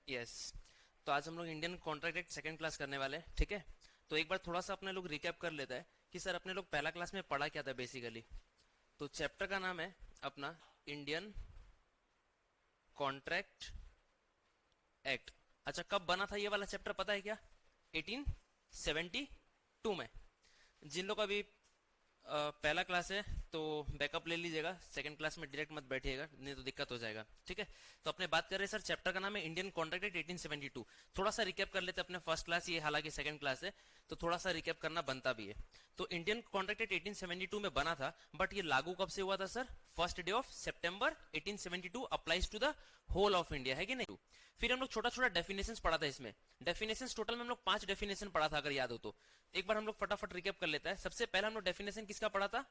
Yes. तो आज हम लोग Indian contract act second class करने वाले हैं, ठीक है। तो एक बार थोड़ा सा अपने लोग रिकैप कर लेता है कि सर अपने लोग पहला क्लास में पढ़ा क्या था बेसिकली। तो चैप्टर का नाम है अपना इंडियन कॉन्ट्रैक्ट एक्ट। अच्छा, कब बना था ये वाला चैप्टर पता है क्या? 1872 में। जिन लोग अभी पहला क्लास है तो बैकअप ले लीजिएगा, सेकंड क्लास में डायरेक्ट मत बैठिएगा, नहीं तो दिक्कत हो जाएगा, ठीक है। तो अपने बात कर रहे हैं सर, चैप्टर का नाम है इंडियन कॉन्ट्रैक्ट एक्ट 1872। थोड़ा सा रिकैप कर लेते हैं, अपने फर्स्ट क्लास ये हालांकि सेकंड क्लास है तो थोड़ा सा रिकैप करना बनता भी है। तो इंडियन कॉन्ट्रैक्ट एक्ट 1872 में बना था, बट ये लागू कब से हुआ था sir? First day of September 1872 applies to the whole of India, है कि नहीं? फिर हम लोग छोटा छोटा डेफिनेशंस पढ़ा था इसमें। डेफिनेशंस टोटल में हम लोग 5 डेफिनेशन पढ़ा था, अगर याद हो तो। एक बार हम लोग फटाफट रिकैप कर लेते हैं। सबसे पहला हम लोग डेफिनेशन किसका पढ़ा था?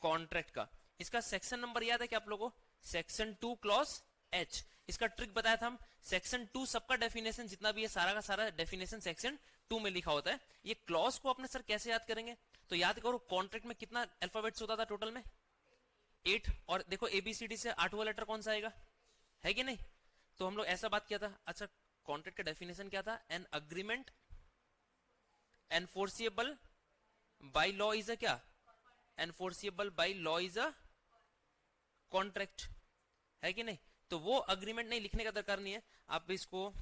कॉन्ट्रैक्ट का। इसका सेक्शन नंबर याद है क्या आप लोगों को? Section 2 clause H. इसका ट्रिक बताया था हम। सेक्शन 2 सबका डेफिनेशन जितना भी है सारा का सारा डेफिनेशन सेक्शन 2 में लिखा होता है। ये क्लॉज को अपने सर कैसे याद करेंगे? तो याद करो, कॉन्ट्रैक्ट में कितना अल्फाबेट्स होता था टोटल में? 8। और देखो एबीसीडी से 8वां लेटर कौन सा आएगा, है कि नहीं? तो हम लोग ऐसा बात किया था। अच्छा, कॉन्ट्रैक्ट का डेफिनेशन क्या था? An agreement enforceable by law is a क्या? Enforceable by law is a contract, है कि नहीं? तो वो अग्रीमेंट नहीं लिखने का दरकार नहीं है, आप इसको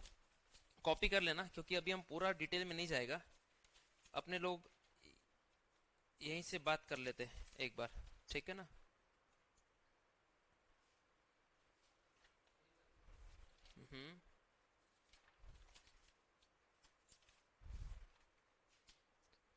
कॉपी कर लेना, क्योंकि अभी हम पूरा डिटेल में नहीं जाएगा। अपने लोग यहीं से बात कर लेते हैं एक बार, ठीक है ना।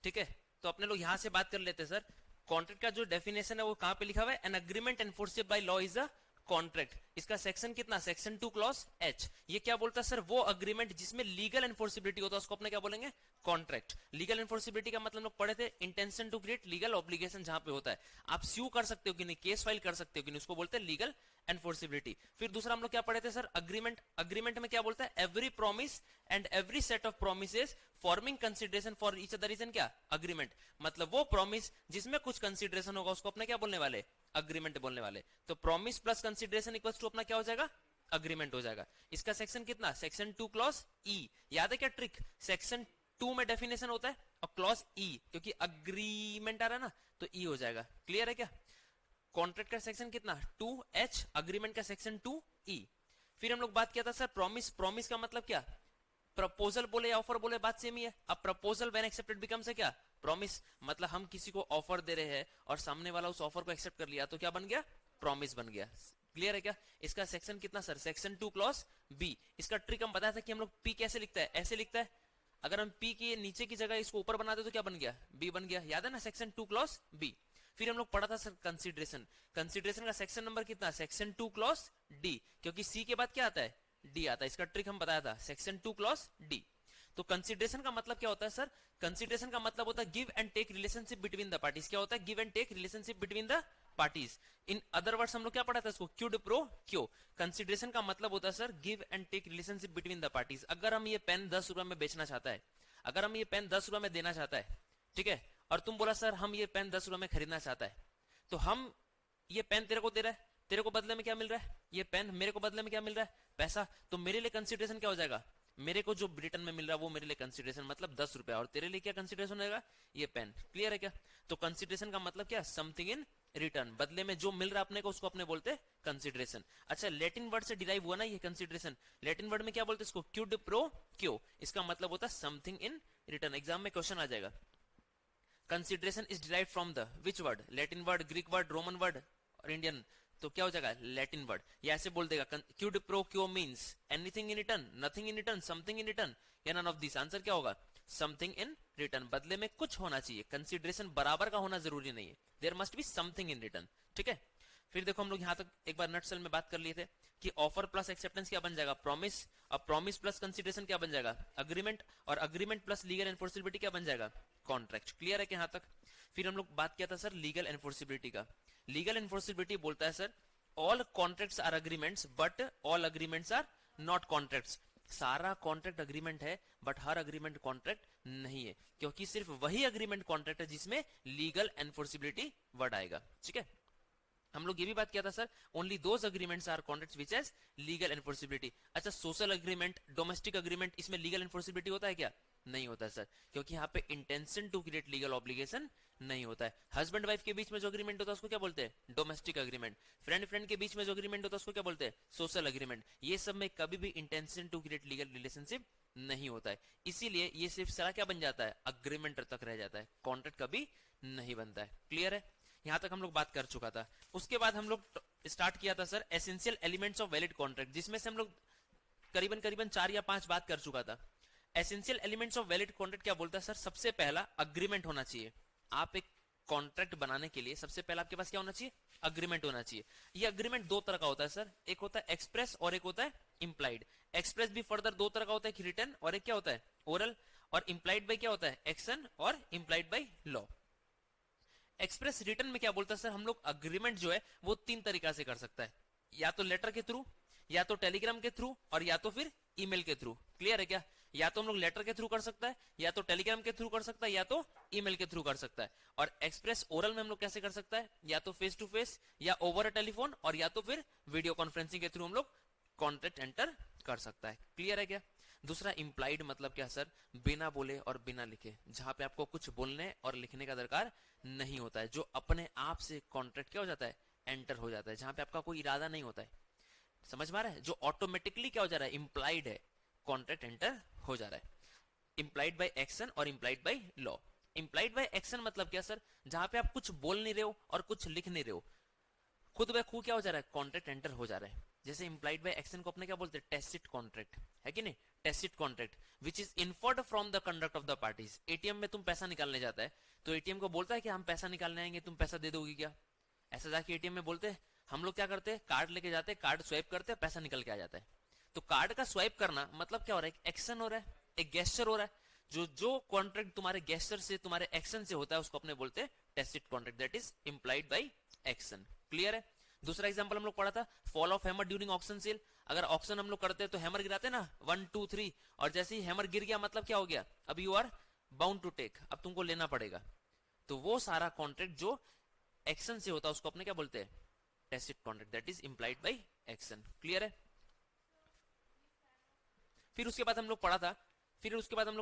ठीक है, तो अपने लोग यहां से बात कर लेते हैं सर। कॉन्ट्रैक्ट का जो डेफिनेशन है वो कहां पे लिखा हुआ है? An agreement enforceable bye law is a contract. इसका सेक्शन कितना? Section 2 clause H. ये क्या बोलता है सर? वो अग्रीमेंट जिसमें लीगल एनफोर्सिबिलिटी होता है उसको अपने क्या बोलेंगे? कॉन्ट्रैक्ट। लीगल एनफोर्सिबिलिटी का मतलब लोग पढ़े थे intention to create legal obligation, जहां पे होता है आप स्यू कर सकते हो कि नहीं, केस फाइल कर सकते हो कि नहीं, उसको बोलते हैं लीगल एनफोर्सिबिलिटी। फिर दूसरा हम लोग क्या पढ़े थे सर? अग्रीमेंट। अग्रीमेंट में क्या बोलता है? Every promise and every set of promises forming consideration for each other is an क्या? अग्रीमेंट। मतलब वो प्रॉमिस जिसमें कुछ कंसिडरेशन होगा उसको अपने क्या बोलने वाले? अग्रीमेंट बोलने वाले। तो promise plus consideration equals to अपना क्या हो जाएगा? अग्रीमेंट हो जाएगा। इसका सेक्शन कितना? सेक्शन 2 क्लॉज ई। याद है क्या ट्रिक? सेक्शन 2 में डेफिनेशन होता है और क्लॉज ई, क्योंकि अग्रीमेंट आ रहा है ना, तो ई हो जाएगा। क्लियर है क्या? कॉन्ट्रैक्ट का सेक्शन कितना? 2H। अग्रीमेंट का सेक्शन 2E। फिर हम लोग बात किया था सर प्रॉमिस। प्रॉमिस का मतलब क्या? प्रपोजल बोले या ऑफर बोले बात सेम ही है। अब प्रपोजल व्हेन एक्सेप्टेड बिकम्स है क्या? प्रॉमिस। मतलब हम किसी को ऑफर दे रहे हैं और सामने वाला उस ऑफर को एक्सेप्ट कर लिया तो क्या बन गया? प्रॉमिस बन गया। क्लियर है क्या? इसका सेक्शन कितना सर? Section 2 clause B. इसका ट्रिक हम बताया था कि हम लोग पी कैसे लिखता है, ऐसे लिखता है। अगर हम पी की नीचे की जगह इसको ऊपर बना दे तो क्या बन गया? बी बन गया। याद है ना? Section 2 clause B. फिर हम लोग पढ़ा था सर कंसीडरेशन। कंसीडरेशन का सेक्शन नंबर कितना? सेक्शन 2 क्लॉज डी, क्योंकि सी के बाद क्या आता है? डी आता है। इसका ट्रिक हम बताया था, सेक्शन 2 क्लॉज डी। तो कंसीडरेशन का मतलब क्या होता है सर? कंसीडरेशन का मतलब होता है give and take relationship between the parties. क्या होता है? Give and take relationship between the parties. In other words हम लोग क्या पढ़ा था इसको? क्यूड प्रो क्यो। कंसीडरेशन का मतलब होता है sir give and take relationship between the parties. अगर हम ये पेन 10 रुपए में बेचना चाहता है, अगर हम ये पेन 10 रुपए में देना चाहता है, ठीक है, और तुम बोला सर हम ये पेन 10 रुपए में खरीदना चाहता है, तो हम ये पेन तेरे को दे रहा है, तेरे को बदले में क्या मिल रहा है? ये पेन। मेरे को बदले में क्या मिल रहा है? पैसा। तो मेरे लिए कंसीडरेशन क्या हो जाएगा? मेरे को जो रिटर्न में मिल रहा है वो मेरे लिए कंसीडरेशन, मतलब 10 रुपया, और तेरे लिए क्या कंसीडरेशन होगा? ये पेन। क्लियर है क्या? तो कंसीडरेशन का मतलब क्या? समथिंग इन रिटर्न, बदले में जो मिल रहा है अपने को उसको अपने बोलते कंसीडरेशन। अच्छा, लैटिन वर्ड से डिराइव हुआ ना ये कंसीडरेशन। लैटिन वर्ड में क्या बोलते हैं इसको? क्यूड प्रो क्यो। इसका मतलब होता है समथिंग इन रिटर्न। एग्जाम में क्वेश्चन आ जाएगा, consideration is derive from the which word? Latin word, Greek word, Roman word और इंडियन? तो क्या हो जाएगा? Latin word. या ऐसे बोल देगा क्यूड प्रो क्यो means anything in return, nothing in return, something in return, या नन ऑफ दिस। आंसर क्या होगा? Something in return. बदले में कुछ होना चाहिए। कंसीडरेशन बराबर का होना जरूरी नहीं है, there must be something in return. ठीक है। फिर देखो हम लोग यहां तक एक बार नटसेल में बात कर लिए थे कि ऑफर प्लस एक्सेप्टेंस क्या बन जाएगा? प्रॉमिस। और प्रॉमिस प्लस कंसीडरेशन क्या बन जाएगा? अग्रीमेंट। और अग्रीमेंट प्लस लीगल एनफोर्सिबिलिटी क्या बन जाएगा? कॉन्ट्रैक्ट। क्लियर है कि यहां तक? फिर हम लोग बात किया था सर लीगल एनफोर्सिबिलिटी का। लीगल एनफोर्सिबिलिटी बोलता है sir all contracts are agreements but all agreements are not contracts. सारा कॉन्ट्रैक्ट अग्रीमेंट है बट हर अग्रीमेंट कॉन्ट्रैक्ट नहीं है, क्योंकि सिर्फ वही अग्रीमेंट कॉन्ट्रैक्ट है जिसमें लीगल एनफोर्सिबिलिटी वर्ड आएगा। ठीक है। हम लोग ये भी बात किया था sir, only those agreements are contracts which has legal enforceability. अच्छा, सोशल अग्रीमेंट, डोमेस्टिक अग्रीमेंट, इसमें लीगल एनफोर्सिबिलिटी होता है क्या? नहीं होता है सर, क्योंकि यहाँ पे intention to create legal obligation नहीं होता है। हस्बैंड वाइफ के बीच में जो अग्रीमेंट होता है उसको क्या बोलते हैं? Domestic agreement. फ्रेंड फ्रेंड के बीच में जो अग्रीमेंट होता है उसको क्या बोलते हैं? Social agreement. ये सब में कभी भी intention to create legal relationship नहीं होता है, इसीलिए ये सिर्फ सारा क्या बन जाता है? अग्रीमेंट तक रह जाता है, कॉन्ट्रैक्ट कभी नहीं बनता है। क्लियर है? यहां तक हम लोग बात कर चुका था। उसके बाद हम लोग स्टार्ट किया था sir essential elements of valid contract, जिसमें से हम लोग करीबन करीबन 4 या 5 बात कर चुका था। Essential elements of valid contract क्या बोलता है सर? सबसे पहला अग्रीमेंट होना चाहिए। आप एक कॉन्ट्रैक्ट बनाने के लिए सबसे पहला आपके पास क्या होना चाहिए? अग्रीमेंट होना चाहिए। ये अग्रीमेंट दो तरह का होता है सर, एक होता है एक्सप्रेस और एक होता है इंप्लाइड। एक्सप्रेस भी फर्दर दो तरह का होता है, रिटन और एक क्या होता है? ओरल। और इंप्लाइड बाय क्या होता है? एक्शन और implied by law. Express return में क्या बोलता है सर? हम लोग अग्रीमेंट जो है वो 3 तरीका से कर सकता है, या तो लेटर के थ्रू, या तो टेलीग्राम के थ्रू, और या तो फिर ईमेल के थ्रू। क्लियर है क्या? या तो हम लोग लेटर के थ्रू कर सकता है, या तो टेलीग्राम के थ्रू कर सकता है, या तो ईमेल के थ्रू कर सकता है। और एक्सप्रेस ओरल में हम लोग कैसे कर सकता है? या तो फेस टू फेस, या ओवर अ टेलीफोन, और या तो फिर वीडियो कॉन्फ्रेंसिंग के थ्रू हम लोग कॉन्ट्रैक्ट एंटर कर सकता है। क्लियर है क्या? दूसरा इंप्लाइड मतलब क्या सर? बिना बोले और बिना लिखे, जहां पे आपको कुछ बोलने और लिखने का दरकार नहीं होता है, जो अपने आप से कॉन्ट्रैक्ट क्या हो जाता है? एंटर हो जाता है, जहां पे आपका कोई इरादा नहीं होता है। समझ में आ रहा है? जो ऑटोमेटिकली क्या हो जा रहा है? इंप्लाइड है, कॉन्ट्रैक्ट एंटर हो जा रहा है। इंप्लाइड बाय एक्शन और implied by law. Implied by action मतलब क्या सर? जहां पे आप कुछ बोल नहीं रहे हो और कुछ लिख नहीं रहे हो, खुद ब खुद क्या हो जा रहा है? कॉन्ट्रैक्ट एंटर हो जा रहा है। जैसे इंप्लाइड बाय एक्शन को अपने क्या बोलते हैं? टैसिट कॉन्ट्रैक्ट, है कि नहीं? Tacit contract which is inferred from the conduct of the parties. ATM में तुम पैसा निकालने जाता है तो एटीएम को बोलता है कि हम पैसा निकालने आएंगे, तुम पैसा दे दोगी क्या? ऐसा जाके एटीएम में बोलते हैं। हम लोग क्या करते हैं? कार्ड लेके जाते हैं, कार्ड स्वाइप करते हैं, पैसा निकल के आ जाता है। तो कार्ड का स्वाइप करना मतलब क्या हो रहा है? एक एक्शन हो रहा है, एक गेस्चर हो रहा है। जो कॉन्ट्रैक्ट तुम्हारे गेस्चर से, तुम्हारे एक्शन से होता है, उसको अपने बोलते हैं tacit contract, that is implied by action. Clear है? दूसरा एग्जांपल हम लोग पढ़ा था, fall of hammer during auction sale. अगर ऑक्शन हम लोग करते हैं तो हैमर गिराते हैं ना, 1 2 3, और जैसे ही हैमर गिर गया मतलब क्या हो गया? अब you are bound to take, अब तुमको लेना पड़ेगा। तो वो सारा कॉन्ट्रैक्ट जो एक्शन से होता है उसको अपने क्या बोलते हैं? Tacit contract, that is implied by action. Clear है? फिर उसके बाद हम लोग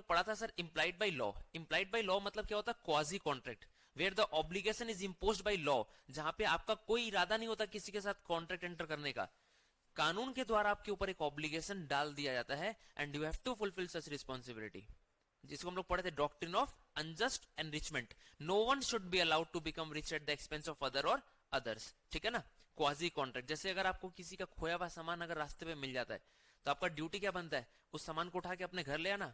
पढ़ा था sir implied by law. Implied by law मतलब क्या होता है? Quasi contract where the obligation is imposed by law, जहां पे आपका कोई इरादा नहीं होता किसी के साथ कॉन्ट्रैक्ट एंटर करने का, कानून के द्वारा आपके ऊपर एक ऑब्लिगेशन डाल दिया जाता है, and you have to fulfil such responsibility, जिसको हम लोग पढ़े थे doctrine of unjust enrichment. No one should be allowed to become rich at the expense of other or others. ठीक है ना? क्वाजी कॉन्ट्रैक्ट, जैसे अगर आपको किसी का खोया हुआ सामान अगर रास्ते पे मिल जाता है तो आपका ड्यूटी क्या बनता है? उस सामान को उठा के अपने घर ले आना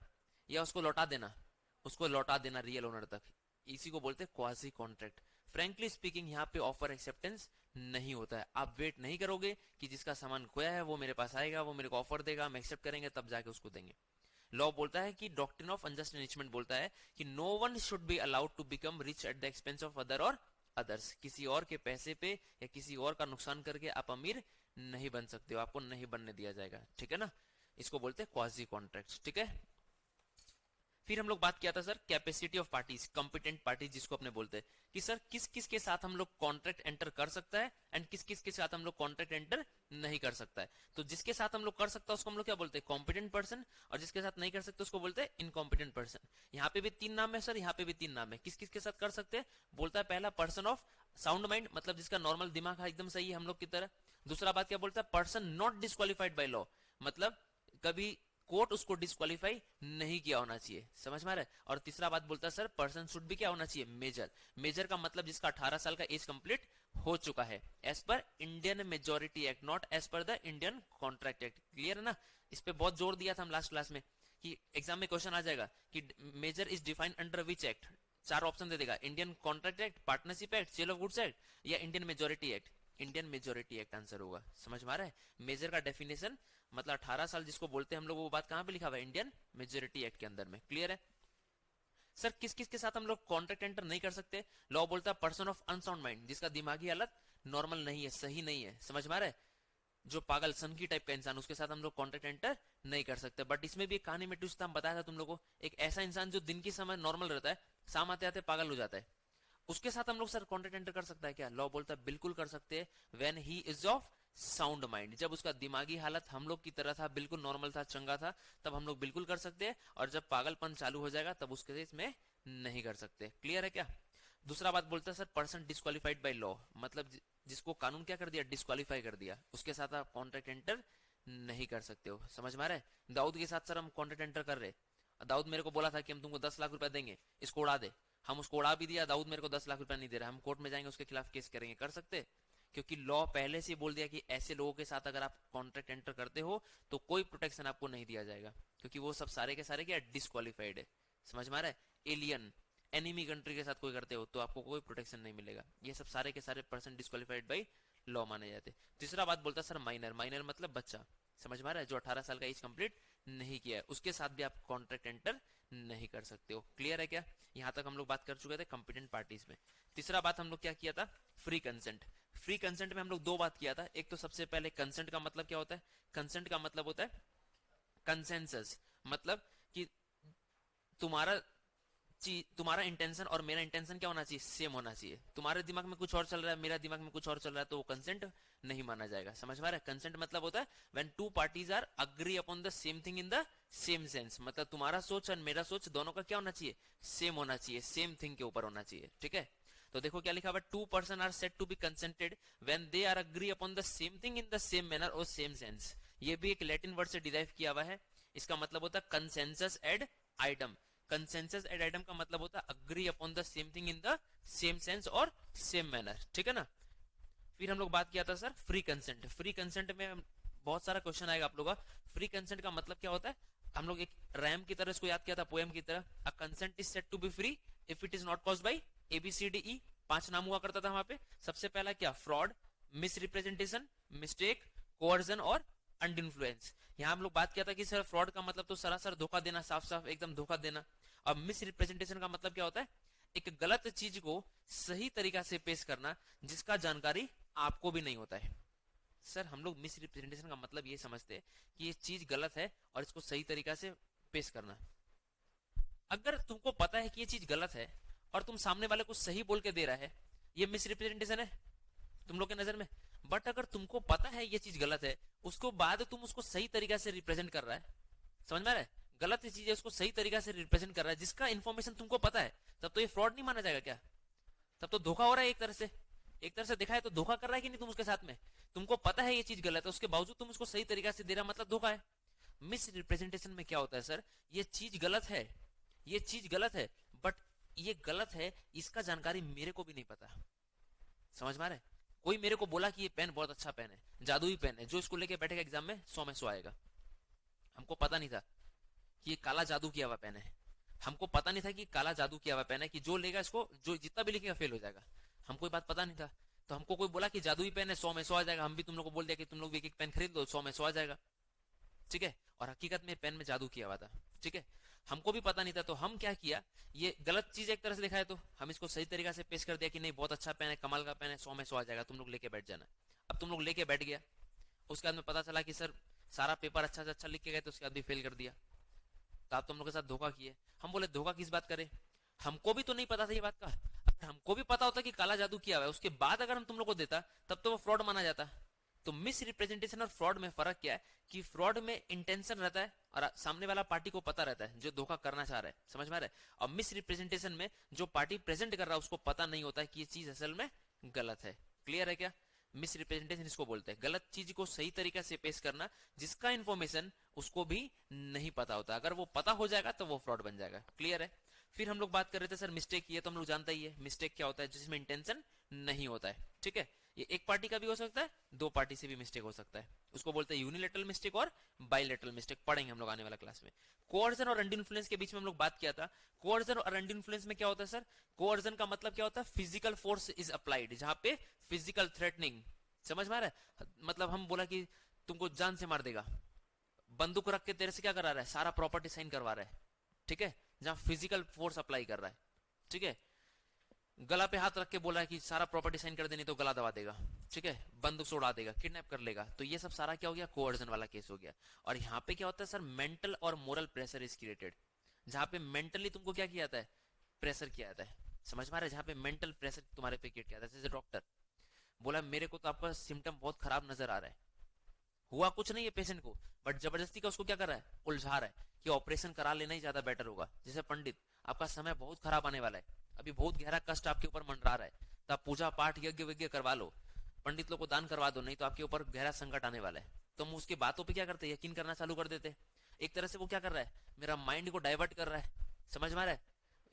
या उसको लौटा देना रियल ओनर तक। इसी को बोलते हैं क्वाजी कॉन्ट्रैक्ट। फ्रेंकली स्पीकिंग यहाँ पे ऑफर एक्सेप्टेंस नहीं होता है। आप वेट नहीं करोगे कि जिसका सामान खोया है वो मेरे पास आएगा, वो मेरे को ऑफर देगा, हम एक्सेप्ट करेंगे, तब जाके उसको देंगे। लॉ बोलता है कि डॉक्ट्रिन ऑफ अनजस्ट एनरिचमेंट बोलता है कि no one should be allowed to become rich at the expense of other or others. किसी और के पैसे पे या किसी और का नुकसान करके आप अमीर नहीं बन सकते हो, आपको नहीं बनने दिया जाएगा। ठीक है ना? इसको बोलते हैं क्वाजी कॉन्ट्रैक्ट। ठीक है? फिर हम लोग बात किया था sir capacity of parties, competent parties जिसको अपने बोलते हैं कि सर किस किस के साथ हम लोग कॉन्ट्रैक्ट एंटर कर सकता है एंड किस किस के साथ हम लोग कॉन्ट्रैक्ट एंटर नहीं कर सकता है। तो जिसके साथ हम लोग कर सकता है उसको हम लोग क्या बोलते हैं? कॉम्पिटेंट पर्सन, और जिसके साथ नहीं कर सकते उसको बोलते हैं इनकॉम्पिटेंट पर्सन। यहाँ पे भी 3 नाम है सर, यहाँ पे भी 3 नाम है। किस किस के साथ कर सकते हैं? बोलता है पहला पर्सन ऑफ साउंड माइंड, मतलब जिसका नॉर्मल दिमाग है, एकदम सही है हम लोग की तरह। दूसरा बात क्या बोलता है? Person not disqualified bye law, मतलब कभी कोर्ट उसको डिस्क्वालीफाई नहीं किया होना चाहिए। समझ में आ रहा है? और तीसरा बात बोलता है सर पर्सन शुड भी क्या होना चाहिए? मेजर। मेजर का मतलब जिसका 18 साल का एज कंप्लीट हो चुका है, as per Indian majority Act, not as per the Indian contract Act. Clear है ना? इस पे बहुत जोर दिया था हम लास्ट क्लास में कि एग्जाम में क्वेश्चन आ जाएगा कि major is defined under which act. 4 option दे देगा, Indian contract act, partnership act, sale of goods act या Indian majority act. Indian majority act answer होगा। समझ में आ रहा है? मेजर का डेफिनेशन मतलब 18 साल जिसको बोलते हैं हम लोग, वो बात कहां पे लिखा हुआ है? इंडियन मेजोरिटी एक्ट के अंदर में। क्लियर है? सर किस किस के साथ हम लोग कॉन्ट्रैक्ट एंटर नहीं कर सकते? लॉ बोलता है पर्सन ऑफ अनसाउंड माइंड, जिसका दिमागी हालत नॉर्मल नहीं है, सही नहीं है। समझ में आ रहा है? जो पागल सनकी टाइप का इंसान, उसके साथ हम लोग कॉन्ट्रैक्ट एंटर नहीं कर सकते। बट इसमें भी एक कहानी में ट्विस्ट था, हम बताया था तुम लोगों को। एक ऐसा इंसान जो दिन के समय नॉर्मल रहता है, शाम आते आते पागल हो जाता है, उसके साथ हम लोग सर कॉन्ट्रैक्ट एंटर कर सकता है क्या? लॉ बोलता है बिल्कुल कर सकते हैं। When he is of sound mind, जब उसका दिमागी हालत हम लोग की तरह था, बिल्कुल नॉर्मल था, चंगा था, तब हम लोग बिल्कुल कर सकते हैं, और जब पागलपन चालू हो जाएगा तब उसके इसमें नहीं कर सकते। क्लियर है क्या? दूसरा बात बोलता है sir person disqualified bye law, मतलब जिसको कानून क्या कर दिया, डिस्क्वालीफाई कर दिया, उसके साथ आप कॉन्ट्रैक्ट एंटर नहीं कर सकते हो। समझ में आ रहा है? दाऊद के साथ सर हम कॉन्ट्रैक्ट एंटर कर रहे, दाऊद मेरे को बोला था कि हम तुमको 10 लाख रुपए देंगे, इसको उड़ा दे, हम उसको उड़ा भी दिया, दाऊद मेरे को 10 लाख रुपए नहीं दे रहा, हम कोर्ट में जाएंगे उसके खिलाफ केस करेंगे, कर सकते? क्योंकि लॉ पहले से बोल दिया कि ऐसे लोगों के साथ अगर आप कॉन्ट्रैक्ट एंटर करते हो तो कोई प्रोटेक्शन आपको नहीं दिया जाएगा, क्योंकि वो सब सारे के सारे क्या डिस्क्वालीफाइड है। समझ में आ रहा है? एलियन एनिमी कंट्री के साथ कोई करते हो तो आपको कोई प्रोटेक्शन नहीं मिलेगा। ये सब सारे के सारे पर्सन डिस्क्वालीफाइड बाई लॉ माने जाते। तीसरा बात बोलता सर माइनर, माइनर मतलब बच्चा। समझ में आ रहा है? जो 18 साल का एज कंप्लीट नहीं किया है उसके साथ भी आप कॉन्ट्रैक्ट एंटर नहीं कर सकते हो। क्लियर है क्या? यहाँ तक हम लोग बात कर चुके थे कंपिटेंट पार्टीज में। तीसरा बात हम लोग क्या किया था, फ्री कंसेंट। फ्री कंसेंट में हम लोग दो बात किया था। एक तो सबसे पहले कंसेंट का मतलब क्या होता है? कंसेंट का मतलब होता है कंसेंसस, मतलब कि तुम्हारा तुम्हारा इंटेंशन और मेरा इंटेंशन क्या होना चाहिए, सेम होना चाहिए। तुम्हारे दिमाग में कुछ और चल रहा है, मेरा दिमाग में कुछ और चल रहा है, तो वो कंसेंट नहीं माना जाएगा। समझ में आ रहा है? कंसेंट मतलब होता है when two parties are agree upon the same thing in the same sense, मतलब तुम्हारा सोच और मेरा सोच दोनों का क्या होना चाहिए, सेम होना चाहिए, सेम थिंग के ऊपर होना चाहिए। ठीक है? तो देखो क्या लिखा हुआ है, two person are said to be consented when they are agree upon the same thing in the same manner और सेम सेंस। ये भी एक लैटिन वर्ड से डिराइव किया हुआ है। इसका मतलब होता है consensus ad idem. Consensus ad idem का मतलब होता है agree upon the same thing in the same sense और सेम मैनर। ठीक है ना? फिर हम लोग बात किया था sir free consent. Free consent में बहुत सारा क्वेश्चन आएगा आप लोगों का। फ्री कंसेंट का मतलब क्या होता है? हम लोग एक रैम की तरह इसको याद किया था, पोएम की तरह। A consent is said to be free if it is not caused by ABCDE। 5 नाम हुआ करता था वहां पे। सबसे पहला क्या, fraud, miss representation, mistake, coercion और अंडर इन्फ्लुएंस। यहाँ हम लोग बात किया था कि सर फ्रॉड का मतलब तो सरासर धोखा देना, साफ साफ एकदम धोखा देना। और मिस रिप्रेजेंटेशन का मतलब क्या होता है? एक गलत चीज को सही तरीका से पेश करना जिसका जानकारी आपको भी नहीं होता है। सर हम लोग मिस रिप्रेजेंटेशन का मतलब ये समझते हैं कि ये चीज गलत है और इसको सही तरीका से पेश करना। अगर तुमको पता है कि ये चीज गलत है और तुम सामने वाले को सही बोल के दे रहा है, ये मिस रिप्रेजेंटेशन है तुम लोग के नजर में। बट अगर तुमको पता है ये चीज गलत है, उसको बाद तुम उसको सही तरीका से रिप्रेजेंट कर रहा है, समझ में आ रहा है? गलत चीज है उसको सही तरीका से रिप्रेजेंट कर रहा है जिसका इन्फॉर्मेशन तुमको पता है, तब तो ये फ्रॉड नहीं माना जाएगा क्या? तब तो धोखा हो रहा है एक तरह से। एक तरह से देखा है तो धोखा कर रहा है कि नहीं तुम उसके साथ में? तुमको पता है ये चीज गलत है, उसके बावजूद तुम उसको सही तरीका से दे रहा, मतलब धोखा है। मिस रिप्रेजेंटेशन में क्या होता है सर, ये चीज गलत है, ये चीज गलत है, बट ये गलत है इसका जानकारी मेरे को भी नहीं पता। समझ में आ रहा है? कोई मेरे को बोला कि ये पेन बहुत अच्छा पेन है, जादुई पेन है, जो इसको लेके बैठेगा एग्जाम में 100 में 100 आएगा। हमको पता नहीं था कि ये काला जादू किया हुआ पेन है। हमको पता नहीं था कि काला जादू किया हुआ पेन है कि जो लेगा इसको, जो जितना भी लिखेगा फेल हो जाएगा। हमको ये बात पता नहीं था। तो हमको कोई बोला कि जादुई पेन है, 100 में 100 आ जाएगा। हम भी तुम लोग को बोल दिया कि तुम लोग भी एक एक पेन खरीद लो, 100 में 100 आ जाएगा। ठीक है? और हकीकत में पेन में जादू किया हुआ था। ठीक है? हमको भी पता नहीं था, तो हम क्या किया, ये गलत चीज एक तरह से दिखाया तो हम इसको सही तरीका से पेश कर दिया कि नहीं बहुत अच्छा पेन है, कमाल का पेन है, 100 में 100 आ जाएगा, तुम लोग लेके बैठ जाना। अब तुम लोग लेके बैठ गया, उसके बाद में पता चला कि सर सारा पेपर अच्छा से अच्छा लिख के गए, तो उसके बाद भी फेल कर दिया। तो आप तुम लोग के साथ धोखा किए। हम बोले धोखा किस बात करे, हमको भी तो नहीं पता था ये बात का। अगर हमको भी पता होता कि काला जादू किया हुआ है, उसके बाद अगर हम तुम लोग को देता, तब तो वो फ्रॉड माना जाता। तो मिस रिप्रेजेंटेशन और फ्रॉड में फर्क क्या है कि फ्रॉड में इंटेंशन रहता है और सामने वाला पार्टी को पता रहता है जो धोखा करना चाह रहा है। समझ में आ रहा है? और मिस रिप्रेजेंटेशन में जो पार्टी प्रेजेंट कर रहा है उसको पता नहीं होता है कि ये चीज असल में गलत है। क्लियर है क्या? मिस रिप्रेजेंटेशन इसको बोलते हैं, गलत चीज को सही तरीका से पेश करना जिसका इंफॉर्मेशन उसको भी नहीं पता होता। अगर वो पता हो जाएगा तो वो फ्रॉड बन जाएगा। क्लियर है? फिर हम लोग बात कर रहे थे सर मिस्टेक, ये तो हम लोग जानता ही है मिस्टेक क्या होता है, जिसमें इंटेंशन नहीं होता है। ठीक है? ये एक पार्टी का भी हो सकता है, दो पार्टी से भी मिस्टेक हो सकता है। उसको बोलते हैं यूनिलेटरल मिस्टेक और बाइलेटरल मिस्टेक। पढ़ेंगे हम लोग आने वाला क्लास में। कोअर्जन और अंडर इन्फ्लुएंस के बीच में हम लोग बात किया था। कोअर्जन और अंडर इन्फ्लुएंस में क्या होता है सर? कोअर्जन का मतलब क्या होता है? फिजिकल फोर्स इज अप्लाइड, जहां पे फिजिकल थ्रेटनिंग। समझ में आ रहा है? मतलब हम बोला कि तुमको जान से मार देगा, बंदूक रख के तेरे से क्या करा रहा है, सारा प्रॉपर्टी साइन करवा रहा है। ठीक है? जहां फिजिकल फोर्स अप्लाई कर रहा है। ठीक है? गला पे हाथ रख के बोला है कि सारा प्रॉपर्टी साइन कर देनी तो गला दबा देगा। ठीक है? बंदूक से उड़ा देगा, किडनैप कर लेगा। तो ये सब सारा क्या हो गया, कोअर्जन वाला केस हो गया। और यहाँ पे क्या होता है सर, मेंटल और मोरल प्रेशर इज क्रिएटेड, जहां पे मेंटली तुमको क्या किया जाता है, प्रेशर किया जाता है। समझ में आ रहा है, जहाँ पे मेंटल प्रेशर तुम्हारे पे क्रिएट किया था। जैसे डॉक्टर बोला मेरे को तो आपका सिम्टम बहुत खराब नजर आ रहा है, हुआ कुछ नहीं है पेशेंट को, बट जबरदस्ती का उसको क्या कर रहा है, उलझा रहा है कि ऑपरेशन करा लेना ही ज्यादा बेटर होगा। जैसे पंडित, आपका समय बहुत खराब आने वाला है, अभी बहुत गहरा कष्ट आपके ऊपर मंडरा रहा है, तो आप पूजा पाठ यज्ञ विज्ञ करवा लो, पंडित लोग को दान करवा दो, नहीं तो आपके ऊपर गहरा संकट आने वाला है। तो हम उसकी बातों पे क्या करते हैं, यकीन करना चालू कर देते। एक तरह से वो क्या कर रहा है, मेरा माइंड को डाइवर्ट कर रहा है, समझ में आ रहा है,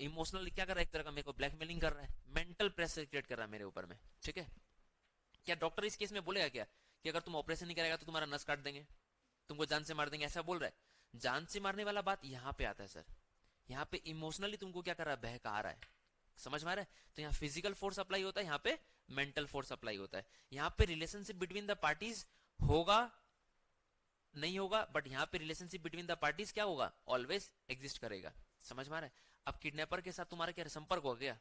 इमोशनली क्या कर रहा है, एक तरह का मेरे को ब्लैकमेलिंग कर रहा है, मेंटल प्रेशर क्रिएट कर रहा है मेरे ऊपर में। ठीक है, क्या डॉक्टर इस केस में बोलेगा क्या कि अगर तुम ऑपरेशन नहीं करेगा तो तुम्हारा नस काट देंगे, तुमको जान से मार देंगे, ऐसा बोल रहा है? जान से मारने वाला बात यहाँ पे आता है सर, यहाँ पे इमोशनली तुमको क्या कर रहा है, बहका रहा है। समझ में आ रहा है? तो यहाँ फिजिकल फोर्स अप्लाई होता है, यहाँ पे मेंटल फोर्स अप्लाई होता है। यहाँ पे रिलेशनशिप बिटवीन द पार्टीज होगा नहीं होगा, बट यहाँ पे रिलेशनशिप बिटवीन द पार्टीज क्या होगा, ऑलवेज एग्जिस्ट करेगा। समझ में आ रहा है? अब किडनैपर के साथ तुम्हारा क्या संपर्क हो गया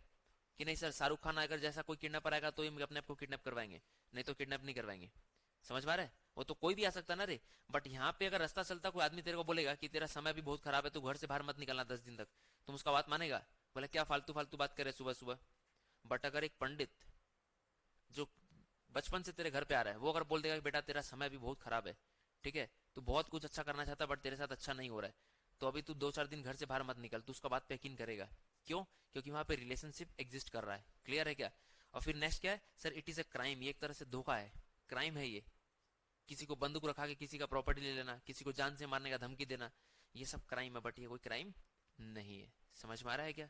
कि नहीं सर, शाहरुख खान अगर जैसा कोई किडनैपर आएगा तो ही अपने आप को किडनैप करवाएंगे, नहीं तो किडनैप नहीं करवाएंगे। समझ में आ रहा है? वो तो कोई भी आ सकता ना रे, बट यहाँ पे अगर रास्ता चलता कोई आदमी तेरे को बोलेगा कि तेरा समय भी बहुत खराब है, तू घर से बाहर मत निकलना 10 दिन तक, तुम उसका बात मानेगा? बोले क्या फालतू फालतू बात करे सुबह सुबह। बट अगर एक पंडित जो बचपन से तेरे घर पे आ रहा है, वो अगर बोल देगा कि बेटा तेरा समय भी बहुत खराब है, ठीक है, तू बहुत कुछ अच्छा करना चाहता है बट तेरे साथ अच्छा नहीं हो रहा है, तो अभी तू 2-4 दिन घर से बाहर मत निकल, तू उसका बात पे यकीन करेगा। क्यों? क्योंकि वहां पे रिलेशनशिप एग्जिस्ट कर रहा है। क्लियर है क्या? और फिर नेक्स्ट क्या है sir, it is a crime, ये एक तरह से धोखा है, क्राइम है ये। किसी को बंदूक रखा के किसी का प्रॉपर्टी ले लेना, किसी को जान से मारने का धमकी देना, ये सब क्राइम है, बट ये कोई क्राइम नहीं है। समझ में आ रहा है क्या?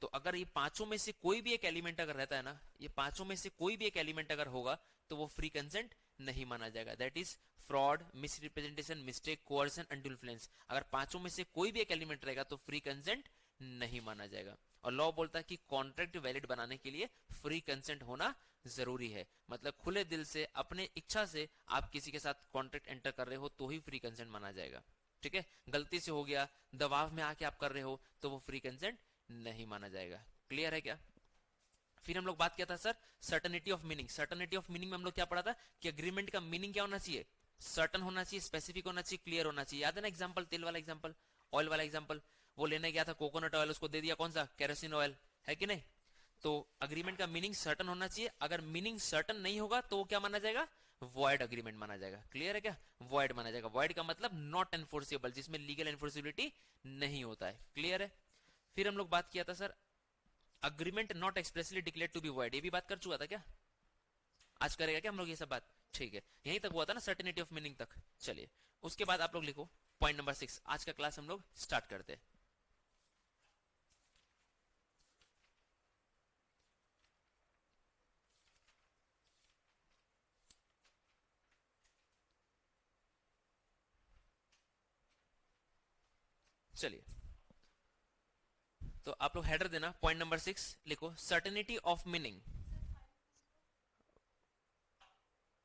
तो अगर ये पांचों में से कोई भी एक एलिमेंट अगर रहता है ना, ये पांचों में से कोई भी एक एलिमेंट अगर होगा तो वो फ्री कंसेंट नहीं माना जाएगा। That is fraud, misrepresentation, mistake, coercion, undue influence. अगर पांचों में से कोई भी एक एलिमेंट रहेगा तो फ्री कंसेंट नहीं माना जाएगा। और लॉ बोलता है कि कॉन्ट्रैक्ट वैलिड बनाने के लिए फ्री कंसेंट होना जरूरी है। मतलब खुले दिल से अपने इच्छा से आप किसी के साथ कॉन्ट्रैक्ट एंटर कर रहे हो तो ही फ्री कंसेंट माना जाएगा। ठीक है, गलती से हो गया, दबाव में आके आप कर रहे हो तो वो फ्री कंसेंट नहीं माना जाएगा। क्लियर है क्या? फिर हम लोग बात किया था sir certainty of meaning. Certainty of meaning में हम लोग क्या पढ़ा था कि अग्रीमेंट का मीनिंग क्या होना चाहिए, सर्टन होना चाहिए, स्पेसिफिक होना चाहिए, क्लियर होना चाहिए। याद है ना एग्जांपल, तेल वाला एग्जांपल, ऑयल वाला एग्जांपल, वो लेने गया था कोकोनट ऑयल, उसको दे दिया कौन सा, केरोसिन ऑयल, है कि नहीं? तो अग्रीमेंट का मीनिंग सर्टन होना चाहिए। अगर मीनिंग सर्टन नहीं होगा तो वो क्या माना जाएगा, वॉइड अग्रीमेंट माना जाएगा। क्लियर है क्या? वॉइड माना जाएगा। वॉइड का मतलब नॉट एनफोर्सेबल, जिसमें लीगल एनफोर्सिबिलिटी नहीं होता है। क्लियर है? फिर हम लोग बात किया था sir agreement not expressly declare to be void. ये भी बात कर चुका था क्या? आज करेगा क्या हम लोग ये सब बात? ठीक है, यहीं तक हुआ था ना सर्टेनिटी ऑफ मीनिंग तक। चलिए उसके बाद आप लोग लिखो पॉइंट नंबर 6। आज का क्लास हम लोग स्टार्ट करते हैं। चलिए तो आप लोग हेडर देना, पॉइंट नंबर 6 लिखो, सर्टेनिटी ऑफ मीनिंग।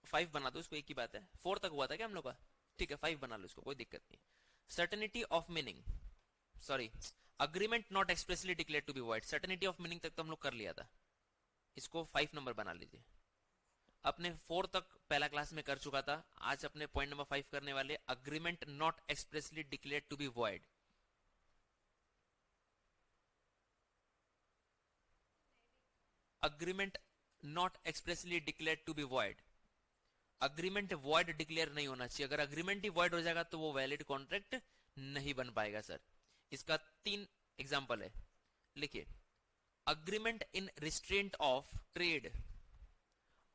5 बना दो इसको, एक ही बात है। 4 तक हुआ था क्या हम लोग का? ठीक है 5 बना लो इसको, कोई दिक्कत नहीं। Certainty of meaning, sorry, agreement not expressly declare to be void. Certainty of meaning तक तो हम लोग कर लिया था, इसको 5 नंबर बना लीजिए। अपने 4 तक पहला क्लास में कर चुका था, आज अपने पॉइंट नंबर 5 करने वाले, agreement not expressly declare to be void. Agreement not expressly declare to be void. Agreement void declare नहीं होना चाहिए। अगर अग्रीमेंट ही वॉइड हो जाएगा तो वो वैलिड कॉन्ट्रैक्ट नहीं बन पाएगा सर। इसका 3 एग्जांपल है, लिखिए। Agreement in restraint of trade.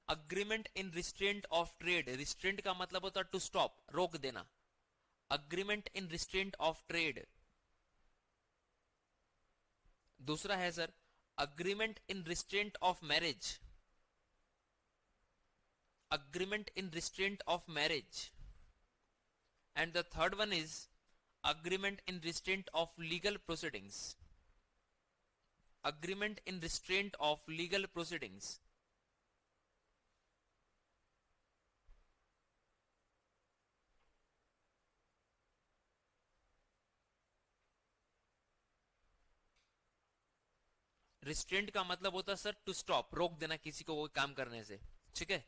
Agreement in restraint of trade, restraint का मतलब होता है टू स्टॉप, रोक देना। Agreement in restraint of trade. दूसरा है sir agreement in restraint of marriage. Agreement in restraint of marriage. And the third one is agreement in restraint of legal proceedings. Agreement in restraint of legal proceedings. Restraint का मतलब होता है sir to stop, रोक देना किसी को कोई काम करने से। ठीक है,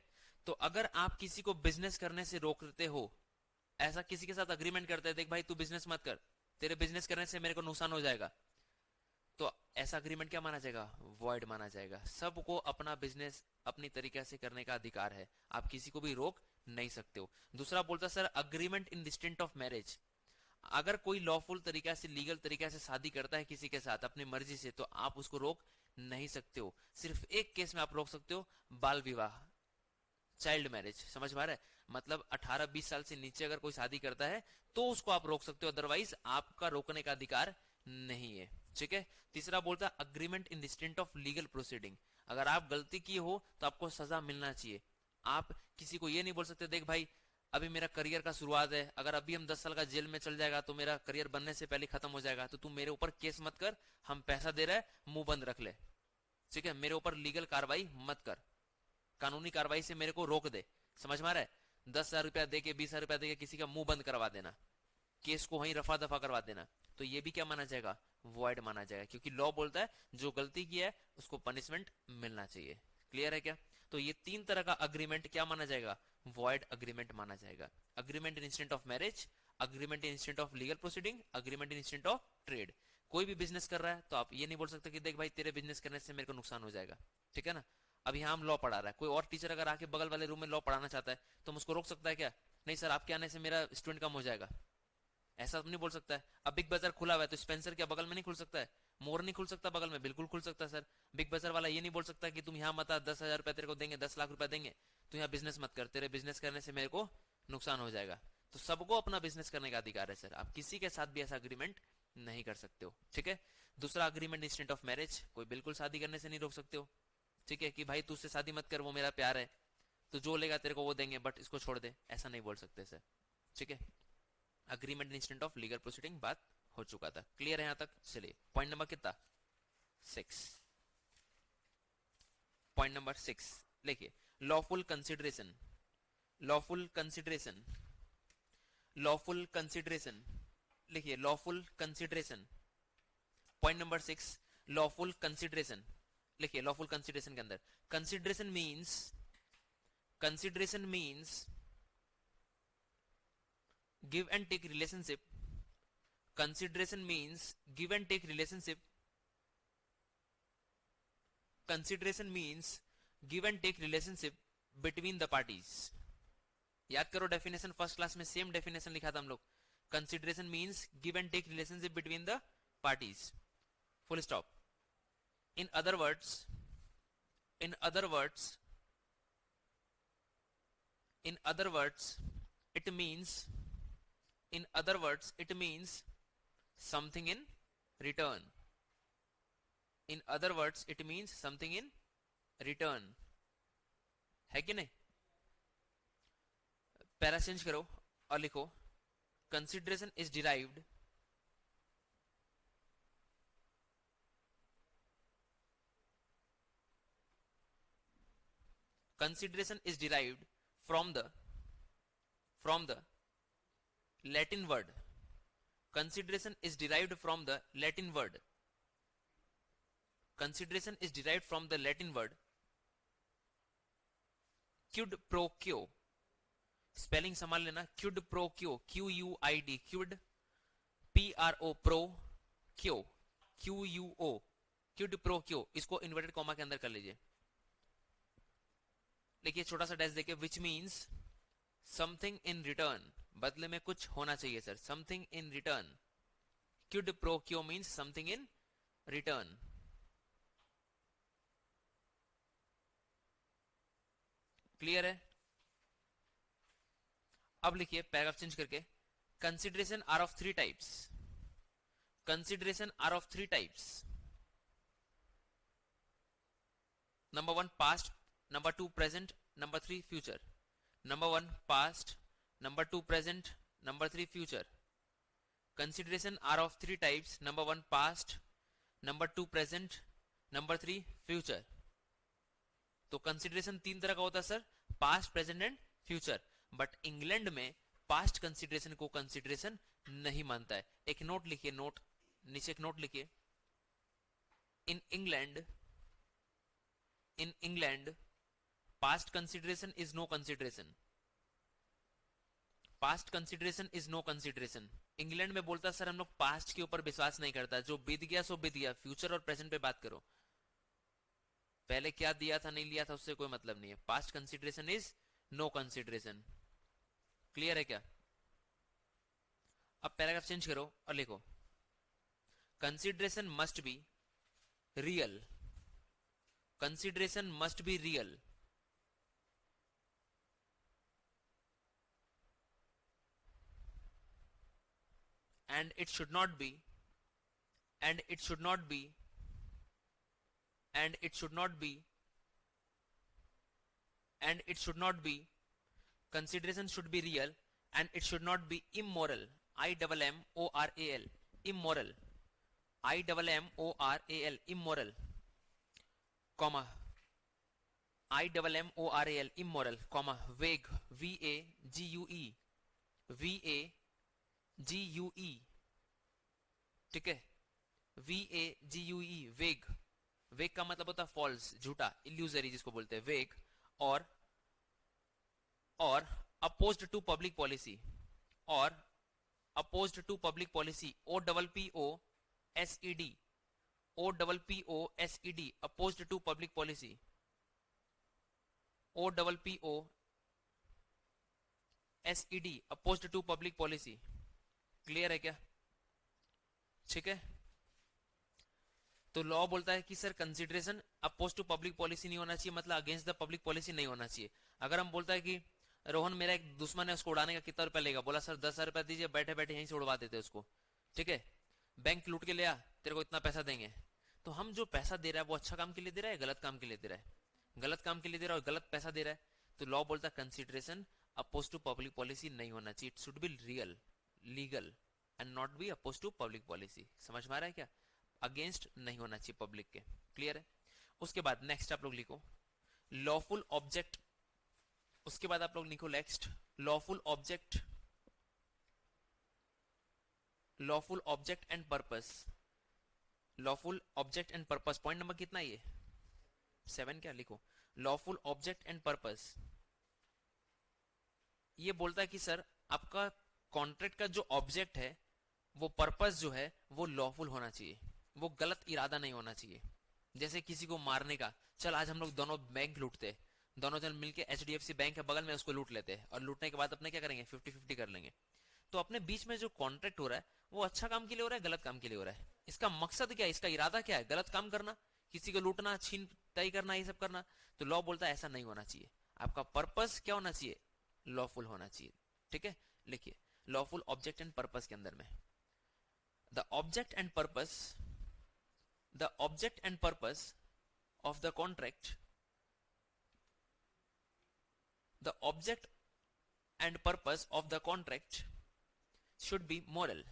तो अगर आप किसी को बिजनेस करने से रोकते हो, ऐसा किसी के साथ अग्रीमेंट करते हैं, देख भाई तू बिजनेस मत कर, तेरे बिजनेस करने से मेरे को नुकसान हो जाएगा, तो ऐसा अग्रीमेंट क्या माना जाएगा? वॉइड माना जाएगा। सबको अपना बिजनेस अपनी तरीके से करने का अधिकार है, आप किसी को भी रोक नहीं सकते हो। दूसरा बोलता sir agreement in distant of marriage, अगर कोई लॉफुल तरीका से लीगल तरीका से शादी करता है किसी के साथ अपनी मर्जी से, तो आप उसको रोक नहीं सकते हो। सिर्फ एक केस में आप रोक सकते हो, बाल विवाह, चाइल्ड मैरिज। समझ में आ रहा है? मतलब 18-20 साल से नीचे अगर कोई शादी करता है तो उसको आप रोक सकते हो, अदरवाइज आपका रोकने का अधिकार नहीं है। ठीक है। तीसरा बोलता है agreement in distant of legal proceeding, अगर आप गलती की हो तो आपको सजा मिलना चाहिए। आप किसी को ये नहीं बोल सकते देख भाई अभी मेरा करियर का शुरुआत है, अगर अभी हम 10 साल का जेल में चल जाएगा तो मेरा करियर बनने से पहले खत्म हो जाएगा, तो तू मेरे ऊपर केस मत कर, हम पैसा दे रहे हैं, मुंह बंद रख ले। ठीक है, मेरे ऊपर लीगल कार्रवाई मत कर, कानूनी कार्रवाई से मेरे को रोक दे। समझ में आ रहा है? 10,000 रुपया दे के 20,000 रुपया दे के किसी का मुंह बंद करवा देना, केस को वहीं रफा दफा करवा देना, तो ये भी क्या माना जाएगा? वॉइड माना जाएगा, क्योंकि लॉ बोलता है जो गलती किया है उसको पनिशमेंट मिलना चाहिए। क्लियर है क्या? तो ये 3 तरह का अग्रीमेंट क्या माना जाएगा? वॉइड अग्रीमेंट माना जाएगा। Agreement in instant of marriage, agreement in instant of legal proceeding, agreement in instant of trade. कोई भी बिजनेस कर रहा है तो आप ये नहीं बोल सकते कि देख भाई तेरे बिजनेस करने से मेरे को नुकसान हो जाएगा। ठीक है ना? अभी हम लॉ पढ़ा रहा है, कोई और टीचर अगर आके बगल वाले रूम में लॉ पढ़ाना चाहता है तो हम उसको रोक सकता है क्या? नहीं सर, आपके आने से मेरा स्टूडेंट कम हो जाएगा, ऐसा तो नहीं बोल सकता है। अब बिग बाजार खुला हुआ है तो स्पेंसर क्या बगल में नहीं खुल सकता है? मोर नहीं खुल सकता बगल में? बिल्कुल खुल सकता है सर। बिग बाजार वाला ये नहीं बोल सकता कि तुम यहाँ मत आ, 10,000 रुपया तेरे को देंगे, 10 लाख रुपया देंगे, तो यहाँ बिजनेस मत कर, तेरे बिजनेस करने से मेरे को नुकसान हो जाएगा। तो सबको अपना बिजनेस करने का अधिकार है सर, आप किसी के साथ भी ऐसा अग्रीमेंट नहीं कर सकते हो। ठीक है। दूसरा अग्रीमेंट इंस्टेंट ऑफ मैरिज, कोई बिल्कुल शादी करने से नहीं रोक सकते हो। ठीक है, कि भाई तू उससे शादी मत कर, वो मेरा प्यार है, तो जो लेगा तेरे को वो देंगे, बट इसको छोड़ दे, ऐसा नहीं बोल सकते सर। ठीक है। Agreement instant of legal proceeding बात हो चुका था। क्लियर है यहां तक? चलिए पॉइंट नंबर कितना? 6। पॉइंट नंबर 6 लिखिए, lawful consideration. Lawful consideration, lawful consideration लिखिए, lawful consideration. Point number 6 lawful consideration लिखिए। लॉफुल कंसिडरेशन के अंदर consideration means, consideration means give and take relationship. Consideration means give and take relationship. Consideration means give and take relationship between the parties. याद करो definition, first class में same definition लिखा था हम लोग। Consideration means give and take relationship between the parties, full stop. In other words, in other words, in other words it means, in other words it means something in return. in other words it means something in return, है कि नहीं? Para change करो और लिखो consideration is derived, consideration is derived from the Latin word. Consideration is derived from the Latin word. Consideration is derived from the Latin word quid pro quo. Spelling संभाल लेना, cued pro क्यो, QUID, cued PRO, pro क्यो, QUO, cued pro क्यो। इसको inverted comma के अंदर कर लीजिए। देखिए छोटा सा डैश देके, which means something in return, बदले में कुछ होना चाहिए sir, something in return. Quid pro quo means something in return. Clear है? अब लिखिए पैराग्राफ चेंज करके, consideration are of 3 types. Consideration are of 3 types. Number 1 past, number 2 present, number 3 future. Number 1 past, number 2 present, number 3 future. Consideration are of 3 types. Number 1 past, number 2 present, number 3 future. तो consideration 3 तरह का होता है sir, past, present and future. But England में past consideration को consideration नहीं मानता है। एक नोट लिखिए, नोट नीचे एक नोट लिखिए, in England, in England past consideration is no consideration. Past consideration is no consideration. England में बोलता सर हम लोग पास्ट के ऊपर विश्वास नहीं करता, जो बीत गया सो बीत गया, फ्यूचर और प्रेजेंट पे बात करो। पहले क्या दिया था नहीं लिया था उससे कोई मतलब नहीं है। Past consideration is no consideration. Clear है क्या? अब पैराग्राफ चेंज करो और लिखो consideration must be real. Consideration must be real and it should not be and it should not be and it should not be and it should not be consideration should be real and it should not be immoral. IMMORAL immoral. IMMORAL immoral comma IMMORAL immoral comma vague VAGUE VAGUE ठीक है VAGUE वेग। वेग का मतलब होता है false, झूठा, illusory जिसको बोलते हैं वेग। और अपोज्ड टू पब्लिक पॉलिसी और opposed to public policy OPPOSED OPPOSED opposed to public policy OPPOSED opposed to public policy. Clear है क्या? ठीक है। तो लॉ बोलता है कि sir consideration oppose to public policy नहीं होना चाहिए, मतलब अगेंस्ट द पब्लिक पॉलिसी नहीं होना चाहिए। अगर हम बोलता है कि रोहन मेरा एक दुश्मन है, उसको उड़ाने का कितना रुपया लेगा, बोला सर 10,000 रुपया दीजिए, बैठे बैठे यहीं से उड़वा देते उसको। ठीक है, बैंक लूट के ले आ, तेरे को इतना पैसा देंगे। तो हम जो पैसा दे रहा है वो अच्छा काम के लिए दे रहा है, गलत काम के लिए दे रहा है? गलत काम के लिए दे रहा है और गलत पैसा दे रहा है। तो लॉ बोलता है consideration oppose to public policy नहीं होना चाहिए, it should be real legal and not be oppose to public policy. समझ में आ रहा है क्या? अगेंस्ट नहीं होना चाहिए पब्लिक के। क्लियर है? उसके बाद नेक्स्ट आप लोग लिखो लॉफुल ऑब्जेक्ट। उसके बाद आप लोग लिखो next lawful object, lawful object and purpose. Lawful object and purpose point number कितना ये 7 क्या लिखो लॉफुल ऑब्जेक्ट एंड पर्पस। ये बोलता है कि सर आपका कॉन्ट्रैक्ट का जो ऑब्जेक्ट है वो पर्पस जो है वो लॉफुल होना चाहिए, वो गलत इरादा नहीं होना चाहिए। जैसे किसी को मारने का, चल आज हम लोग दोनों बैंक लूटते, दोनों जन मिलके HDFC बैंक है बगल में, उसको लूट लेते हैं और लूटने के बाद अपने क्या करेंगे 50-50 कर लेंगे। तो अपने बीच में जो कॉन्ट्रैक्ट हो रहा है वो अच्छा काम के लिए हो रहा है, गलत काम के लिए हो रहा है? इसका मकसद क्या है, इसका इरादा क्या है? गलत काम करना, किसी को लूटना, छीन तय करना, ये सब करना। तो लॉ बोलता है ऐसा नहीं होना चाहिए, आपका पर्पस क्या होना चाहिए, लॉफुल होना चाहिए। ठीक है, लिखिए लॉफुल ऑब्जेक्ट एंड पर्पस के अंदर में the object and purpose the object and purpose of the contract, the object and purpose of the contract should be moral,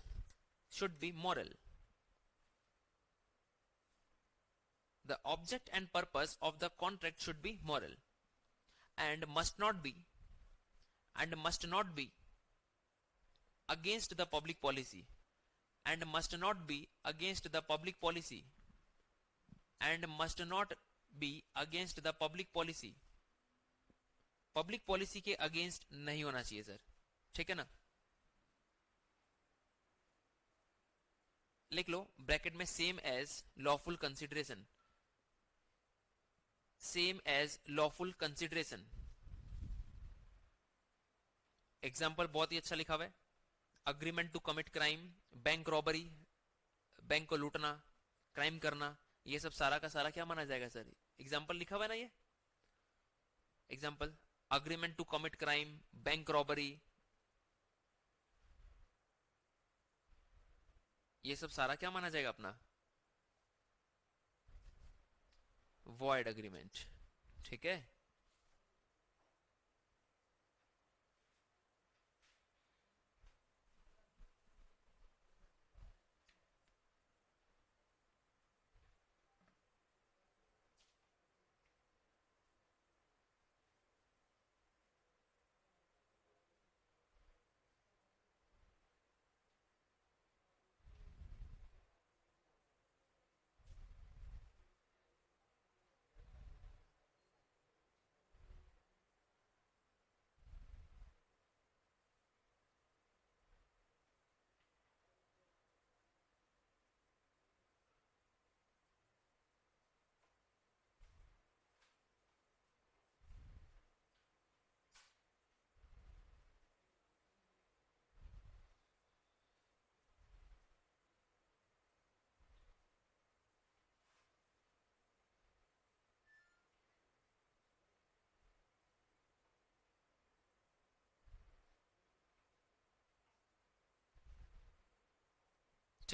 should be moral. The object and purpose of the contract should be moral and must not be against the public policy and must not be against the public policy and must not be against the public policy। Public policy के against नहीं होना चाहिए sir. ठीक है ना? लिख लो bracket में same as lawful consideration, same as lawful consideration. Example बहुत ही अच्छा लिखा हुआ है, agreement to commit crime, bank robbery, bank को लूटना, क्राइम करना, ये सब सारा का सारा क्या माना जाएगा सर? एग्जाम्पल लिखा हुआ है ना ये example, agreement to commit crime, bank robbery, ये सब सारा क्या माना जाएगा अपना? Void agreement. ठीक है,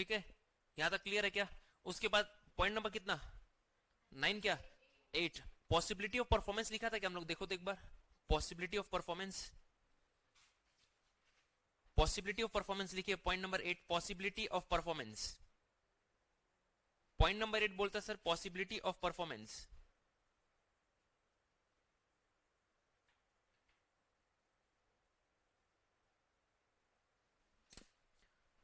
ठीक है, यहां तक क्लियर है क्या? उसके बाद पॉइंट नंबर कितना, 9 क्या 8, पॉसिबिलिटी ऑफ परफॉर्मेंस लिखा था क्या हम लोग, देखो तो एक बार, possibility of performance, possibility of performance लिखिए point number 8, possibility of performance. Point number 8 बोलता है sir possibility of performance.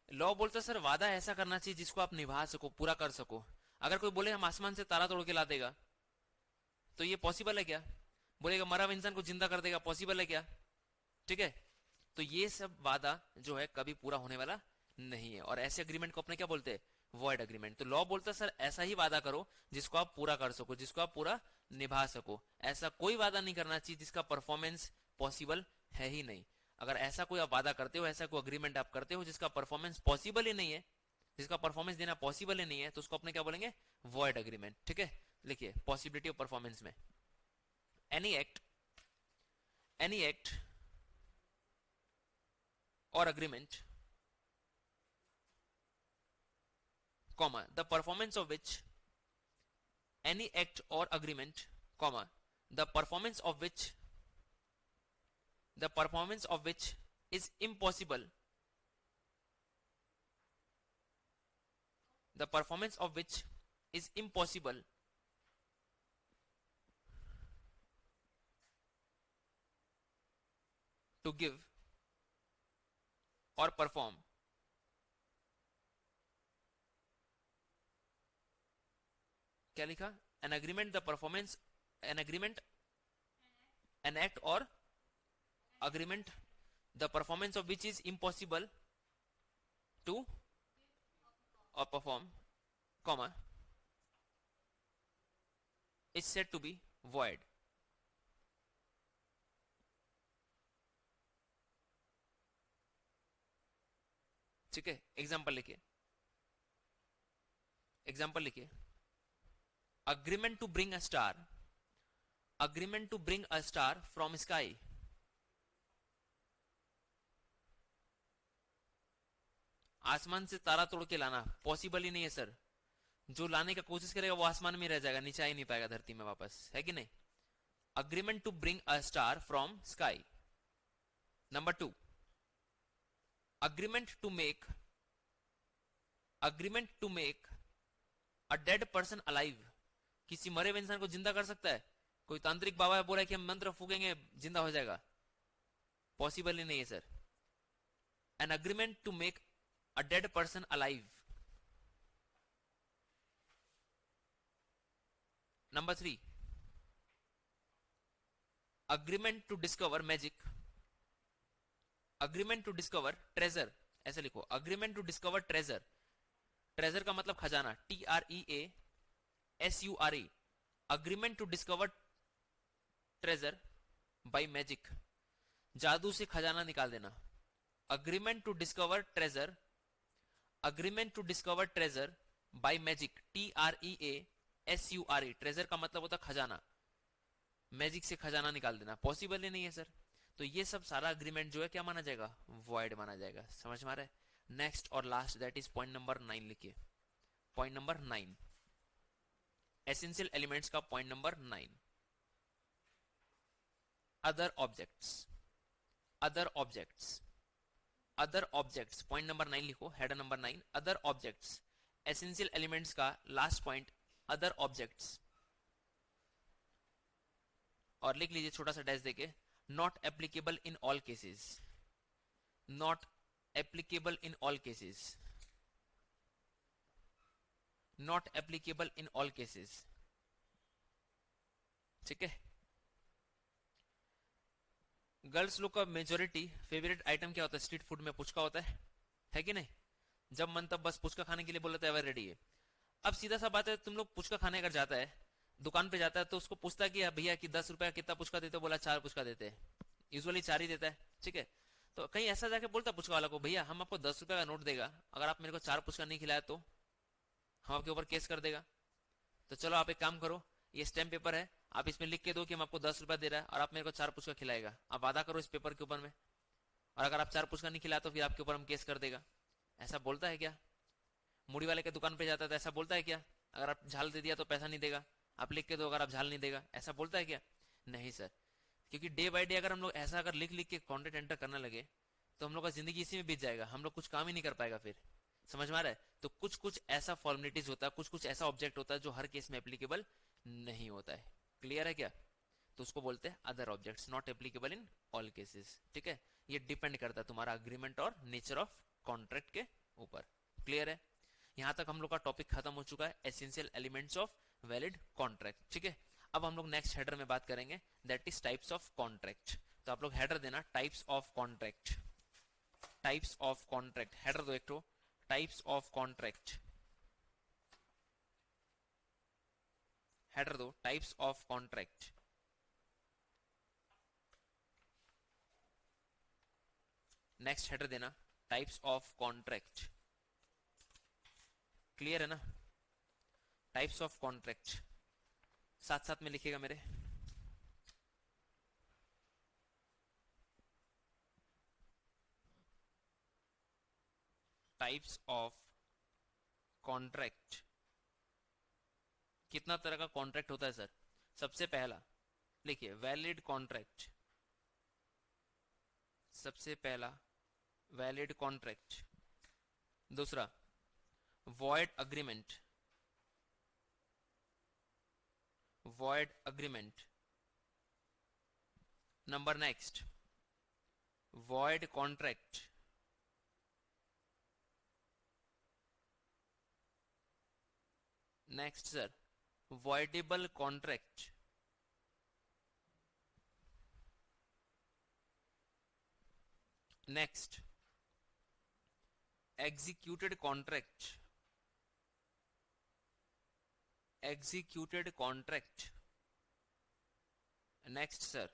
Law बोलता है सर वादा ऐसा करना चाहिए जिसको आप निभा सको, पूरा कर सको। अगर कोई बोले हम आसमान से तारा तोड़ के ला देगा, तो ये पॉसिबल है क्या? बोलेगा मरा हुआ इंसान को जिंदा कर देगा, पॉसिबल है क्या? ठीक है, तो ये सब वादा जो है कभी पूरा होने वाला नहीं है, और ऐसे अग्रीमेंट को अपने क्या बोलते हैं, वॉइड अग्रीमेंट। तो लॉ बोलता है सर ऐसा ही वादा करो जिसको आप पूरा कर सको, जिसको आप पूरा निभा सको। ऐसा कोई वादा नहीं करना चाहिए जिसका परफॉर्मेंस पॉसिबल है ही नहीं। अगर ऐसा कोई आप वादा करते हो, ऐसा कोई अग्रीमेंट आप करते हो जिसका परफॉर्मेंस पॉसिबल ही नहीं है, जिसका परफॉर्मेंस देना पॉसिबल ही नहीं है, तो उसको अपने क्या बोलेंगे, वॉइड अग्रीमेंट। ठीक है, लिखिए पॉसिबिलिटी ऑफ परफॉर्मेंस में एनी एक्ट और agreement, comma, the performance of which any act or agreement, comma, the performance of which is impossible, the performance of which is impossible to give or perform, क्या लिखा, an agreement, the performance, an agreement, an act or agreement, the performance of which is impossible to or perform, comma, is said to be void. ठीक है, example लिखिए, example लिखिए, agreement to bring a star, agreement to bring a star from sky, आसमान से तारा तोड़ के लाना possible ही नहीं है सर। जो लाने का कोशिश करेगा वो आसमान में रह जाएगा, नीचे आ ही नहीं पाएगा धरती में वापस, है कि नहीं? agreement to bring a star from sky. Number 2, agreement to make a dead person alive, किसी मरे हुए इंसान को जिंदा कर सकता है? कोई तांत्रिक बाबा बोला कि हम मंत्र फूकेंगे जिंदा हो जाएगा, पॉसिबल ही नहीं है sir. An agreement to make a dead person alive. Number 3, agreement to discover magic, agreement to discover treasure, ऐसे लिखो, agreement to discover treasure. Treasure का मतलब खजाना, TREASURE, agreement to discover treasure by magic, जादू से खजाना निकाल देना। Agreement to discover treasure, agreement to discover treasure by magic, TREASURE, treasure का मतलब होता खजाना, मैजिक से खजाना निकाल देना पॉसिबल ही नहीं है सर। तो ये सब सारा अग्रीमेंट जो है क्या माना जाएगा, वॉइड माना जाएगा। समझ में आ रहा है? नेक्स्ट और last, that is point number 9 लिखिए, पॉइंट नंबर 9, एसेंशियल एलिमेंट्स का point number 9, other objects, other objects, other objects, point number 9 लिखो, header number 9, other objects, essential elements का लास्ट पॉइंट अदर ऑब्जेक्ट्स, और लिख लीजिए छोटा सा डैश देके, not applicable in all cases, not applicable in all cases, not applicable in all cases. ठीक है, गर्ल्स लोग का मेजोरिटी फेवरेट आइटम क्या होता है, स्ट्रीट फूड में पुचका होता है कि नहीं? जब मन तब बस पुचका खाने के लिए बोलता है, एवर रेडी है। अब सीधा सा बात है, तुम लोग पुचका खाने अगर जाता है, दुकान पे जाता है, तो उसको पूछता है कि भैया कि 10 रुपया कितना पुचका देते हो? बोला 4 पुचका देते हैं, यूजुअली 4 ही देता है। ठीक है, तो कहीं ऐसा जाके बोलता पुचका वाला को, भैया हम आपको 10 रुपया का नोट देगा, अगर आप मेरे को 4 पुचका नहीं खिलाया तो हम आपके ऊपर केस कर देगा। तो चलो आप एक काम करो, ये स्टैम्प पेपर है, आप इसमें लिख के दो कि हम आपको 10 रुपया दे रहा है और आप मेरे को 4 पुचका खिलाएगा। आप वादा करो इस पेपर के ऊपर में, और अगर आप 4 पुचका नहीं खिलाए तो फिर आपके ऊपर हम केस कर देगा। ऐसा बोलता है क्या? मुड़ी वाले के दुकान पे जाता है तो ऐसा बोलता है क्या? अगर आप झाल दे दिया तो पैसा नहीं देगा, आप लिख के दो अगर आप झाल नहीं देगा, ऐसा बोलता है क्या? नहीं सर। क्योंकि डे बाय डे अगर हम लोग ऐसा अगर लिख लिख के कंटेंट एंटर करने लगे तो हम लोग का जिंदगी इसी में बीत जाएगा, हम लोग कुछ काम ही नहीं कर पाएगा फिर। समझ में आ रहा है? तो कुछ कुछ ऐसा फॉर्मेलिटीज होता है, कुछ कुछ ऐसा ऑब्जेक्ट होता है जो हर केस में एप्लीकेबल नहीं होता है। क्लियर है क्या? तो उसको बोलते हैं other objects, not applicable in all cases. ठीक है, ये डिपेंड करता है तुम्हारा अग्रीमेंट और नेचर ऑफ कॉन्ट्रैक्ट के ऊपर। क्लियर है? यहां तक हम लोग का टॉपिक खत्म हो चुका है, essential elements of valid contract. ठीक है, अब हम लोग नेक्स्ट हेडर में बात करेंगे, that is types of contract. तो आप लोग हेडर देना types of contract, types of contract, header दो एक तो, टाइप्स ऑफ कॉन्ट्रैक्ट, हेडर दो types of contract. Next header देना टाइप्स ऑफ कॉन्ट्रैक्ट। क्लियर है ना? टाइप्स ऑफ कॉन्ट्रैक्ट साथ साथ में लिखिएगा मेरे। Types of contract. कितना तरह का कॉन्ट्रैक्ट होता है सर? सबसे पहला लिखिए वैलिड कॉन्ट्रैक्ट, सबसे पहला वैलिड कॉन्ट्रैक्ट। दूसरा void agreement, void agreement. Number next void contract. Next sir voidable contract। Next executed contract, executed contract। Next sir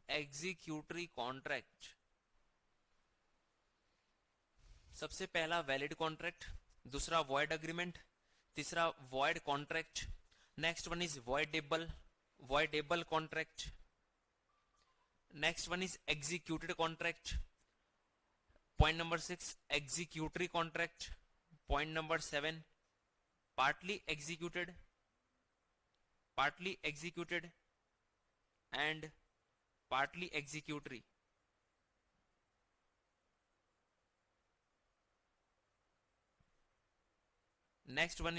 executory contract। सबसे पहला वैलिड कॉन्ट्रैक्ट, दूसरा वॉइड अग्रीमेंट, तीसरा void contract. Next one is voidable, voidable contract. Next one is executed contract. Point number 6 executory contract. Point number 7 partly executed, partly executed and partly executory. next one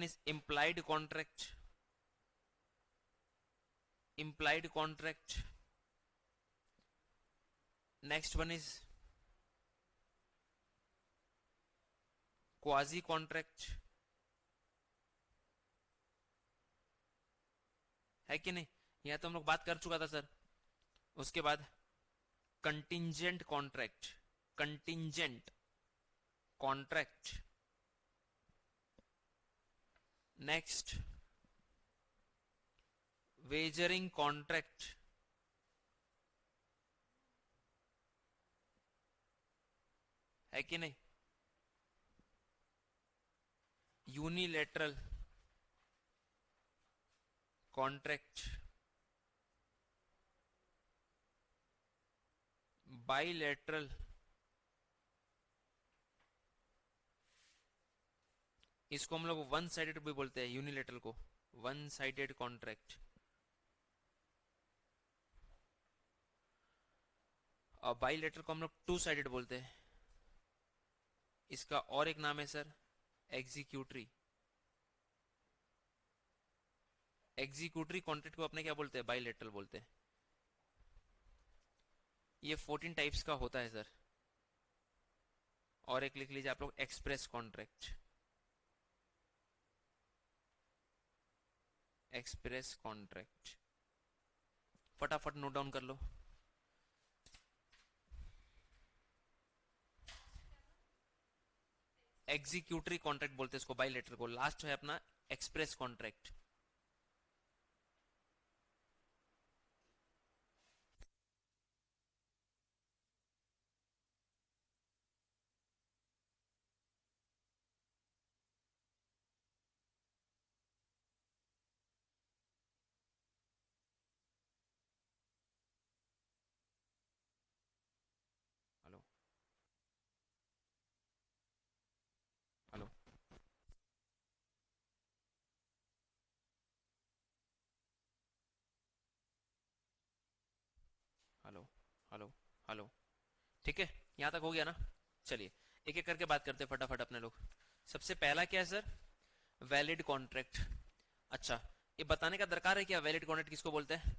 is implied contract, implied contract। next one is quasi contract। है कि नहीं? यह तो हम लोग बात कर चुका था सर। उसके बाद contingent contract, contingent contract. Next wagering contract, है कि नहीं? यूनिलेटरल कॉन्ट्रैक्ट, बाइलेटरल, इसको हम लोग वन साइडेड भी बोलते हैं, यूनिलेटरल को वन साइडेड कॉन्ट्रैक्ट। और बाइलेटरल को हम लोग टू साइडेड बोलते हैं। इसका और एक नाम है सर एग्जीक्यूटरी। एग्जीक्यूटरी कॉन्ट्रैक्ट को अपने क्या बोलते हैं? बाइलेटरल बोलते हैं। ये 14 टाइप्स का होता है सर। और एक लिख लीजिए आप लोग एक्सप्रेस कॉन्ट्रैक्ट, एक्सप्रेस कॉन्ट्रैक्ट। फटाफट नोट डाउन कर लो। एग्जीक्यूटरी कॉन्ट्रैक्ट बोलते हैं इसको, बाइलेटरल को। लास्ट है अपना एक्सप्रेस कॉन्ट्रैक्ट। हेलो हेलो, ठीक है, यहां तक हो गया ना? चलिए एक एक करके बात करते हैं फटाफट अपने लोग। सबसे पहला क्या है सर? Valid contract. अच्छा, ये बताने का दरकार है क्या वैलिड कॉन्ट्रैक्ट किसको बोलते हैं?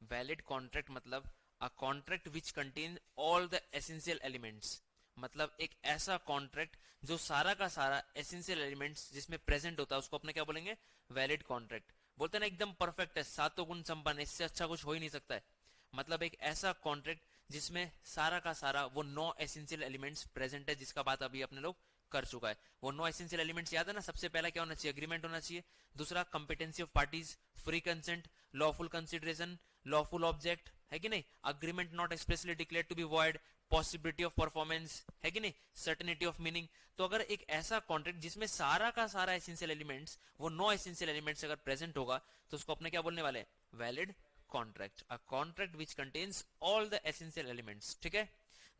वैलिड कॉन्ट्रैक्ट मतलब a contract which contain all the essential elements. मतलब एक ऐसा कॉन्ट्रैक्ट जो सारा का सारा एसेंशियल एलिमेंट्स जिसमें प्रेजेंट होता है उसको अपने क्या बोलेंगे? Valid contract. बोलते हैं ना एकदम परफेक्ट है, सातों गुण संपन्न, इससे अच्छा कुछ हो ही नहीं सकता है। मतलब एक ऐसा कॉन्ट्रैक्ट जिसमें सारा का सारा वो 9 एसेंशियल एलिमेंट्स प्रेजेंट है, जिसका बात अभी अपने लोग कर चुका है। वो 9 एसेंशियल एलिमेंट्स याद है ना? सबसे पहला क्या होना चाहिए? एग्रीमेंट होना चाहिए। दूसरा competency of parties, free consent, lawful consideration, lawful object, है कि नहीं? Agreement not expressly declare to be void, possibility of performance, है कि नहीं? Certainty of meaning. तो अगर एक ऐसा कॉन्ट्रैक्ट जिसमें सारा का सारा एसेंशियल एलिमेंट्स, वो 9 एसेंशियल एलिमेंट्स अगर प्रेजेंट होगा तो उसको अपने क्या बोलने वाले? Valid contract. A contract which contains all the essential elements, ठीक है?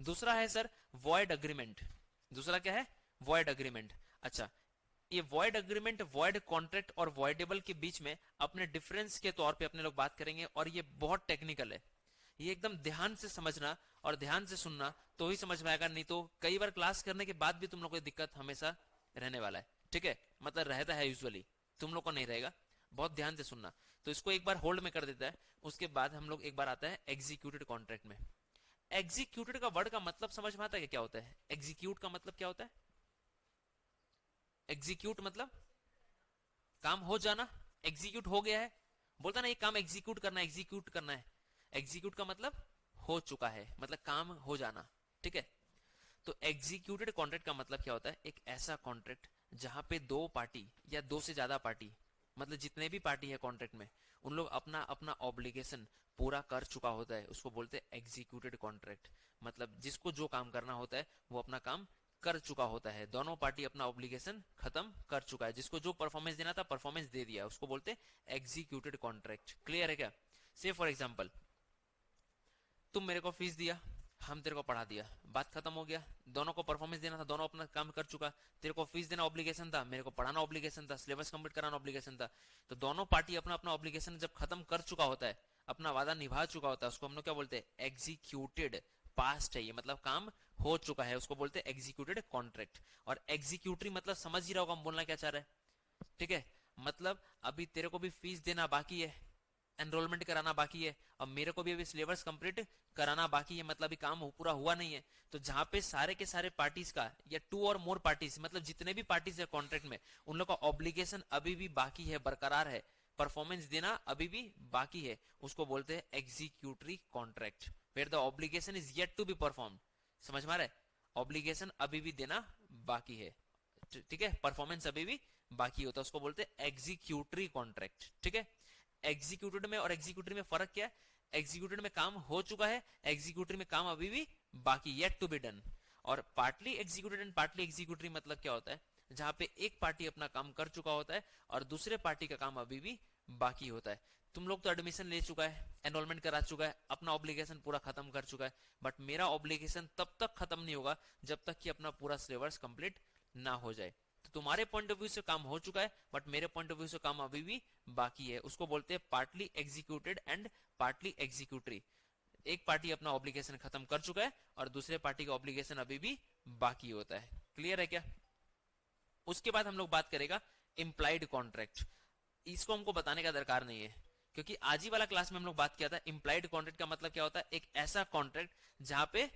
दूसरा है सर वॉइड अग्रीमेंट। दूसरा क्या है? Void agreement. अच्छा, ये वॉइड अग्रीमेंट, वॉइड कॉन्ट्रैक्ट और वॉइडेबल के बीच में अपने डिफरेंस के तौर पे अपने लोग बात करेंगे, और ये बहुत टेक्निकल है। ये एकदम ध्यान से समझना और ध्यान से सुनना तो ही समझ में आएगा, नहीं तो कई बार क्लास करने के बाद भी तुम लोग को दिक्कत हमेशा रहने वाला है, ठीक है? मतलब रहता है यूजुअली, तुम लोग को नहीं रहेगा। बहुत ध्यान से सुनना। तो इसको एक बार होल्ड में कर देता है, उसके बाद हम लोग एक बार आता है एग्जीक्यूटेड कॉन्ट्रैक्ट में। एग्जीक्यूटेड का वर्ड का मतलब समझ में आता है क्या होता है? एग्जीक्यूट का मतलब क्या होता है? एग्जीक्यूट मतलब काम हो जाना। एग्जीक्यूट हो गया है, बोलता ना ये काम एग्जीक्यूट करना है, एग्जीक्यूट करना है। एग्जीक्यूट का मतलब हो चुका है, मतलब काम हो जाना, ठीक है? तो एग्जीक्यूटेड कॉन्ट्रैक्ट का मतलब क्या होता है? एक ऐसा कॉन्ट्रैक्ट जहां पे दो पार्टी या दो से ज्यादा पार्टी, मतलब जितने भी पार्टी है कॉन्ट्रैक्ट में, उन लोग अपना अपना ऑब्लिगेशन पूरा कर चुका होता है, उसको बोलते हैं एग्जीक्यूटेड कॉन्ट्रैक्ट। मतलब जिसको जो काम करना होता है वो अपना काम कर चुका होता है, दोनों पार्टी अपना ऑब्लिगेशन खत्म कर चुका है, जिसको जो परफॉर्मेंस देना था परफॉर्मेंस दे दिया, उसको बोलते हैं एग्जीक्यूटेड कॉन्ट्रैक्ट। क्लियर है क्या? से फॉर एग्जाम्पल, तुम मेरे को फीस दिया, हम तेरे को पढ़ा दिया, बात खत्म हो गया। दोनों को परफॉर्मेंस देना था, दोनों अपना काम कर चुका। तेरे को फीस देना ऑब्लिगेशन था, मेरे को पढ़ाना ऑब्लिगेशन था, सिलेबस कंप्लीट कराना ऑब्लिगेशन था। तो दोनों पार्टी अपना अपना ऑब्लिगेशन जब खत्म कर चुका होता है, अपना वादा निभा चुका होता है, उसको हम लोग क्या बोलते हैं? एग्जीक्यूटेड। पास्ट है ये, मतलब काम हो चुका है, उसको बोलते हैं एग्जीक्यूटेड कॉन्ट्रैक्ट। और एग्जीक्यूटरी मतलब समझ ही रहा होगा हम बोलना क्या चाह रहे हैं, ठीक है? मतलब अभी तेरे को भी फीस देना बाकी है, एनरोलमेंट कराना बाकी है, और मेरे को भी अभी सिलेबस कंप्लीट कराना बाकी है, मतलब अभी काम पूरा हुआ नहीं है। तो जहां पे सारे के सारे पार्टीज का या टू और मोर पार्टीज, मतलब जितने भी पार्टीज है कॉन्ट्रैक्ट में, उन लोग का ऑब्लिगेशन अभी भी बाकी है, बरकरार है, परफॉर्मेंस देना अभी भी बाकी है, उसको बोलते हैं executory contract, where the obligation is yet to be perform. समझ में आ रहा है? ऑब्लिगेशन अभी भी देना बाकी है, ठीक है? परफॉर्मेंस अभी भी बाकी होता है, उसको बोलते हैं एग्जीक्यूटरी कॉन्ट्रैक्ट, ठीक है? एग्जीक्यूटेड में और एग्जीक्यूटरी में फर्क क्या है? एग्जीक्यूटेड में काम हो चुका है, एग्जीक्यूटरी में काम अभी भी बाकी, येट टू बी डन। और partly executed and partly executory मतलब क्या होता है? जहां पे एक पार्टी अपना काम कर चुका होता है और दूसरे पार्टी का काम अभी भी बाकी होता है। तुम लोग तो एडमिशन ले चुका है, एनरोलमेंट करा चुका है, अपना ऑब्लिगेशन पूरा खत्म कर चुका है, बट मेरा ऑब्लिगेशन तब तक खत्म नहीं होगा जब तक कि अपना पूरा सिलेबस कंप्लीट ना हो जाए। तो तुम्हारे पॉइंट ऑफ व्यू से काम हो चुका है, बट मेरे पॉइंट ऑफ व्यू से काम अभी भी बाकी है, उसको बोलते हैं partly executed and partly executory. एक पार्टी अपना ऑब्लिगेशन खत्म कर चुका है और दूसरे पार्टी का ऑब्लिगेशन अभी भी बाकी होता है। क्लियर है क्या? उसके बाद हम लोग बात करेगा इंप्लाइड कॉन्ट्रैक्ट। इसको हमको बताने का दरकार नहीं है, क्योंकि आज ही वाला क्लास में हम लोग बात किया था। इंप्लाइड कॉन्ट्रैक्ट का मतलब क्या होता है? एक ऐसा कॉन्ट्रैक्ट जहां पे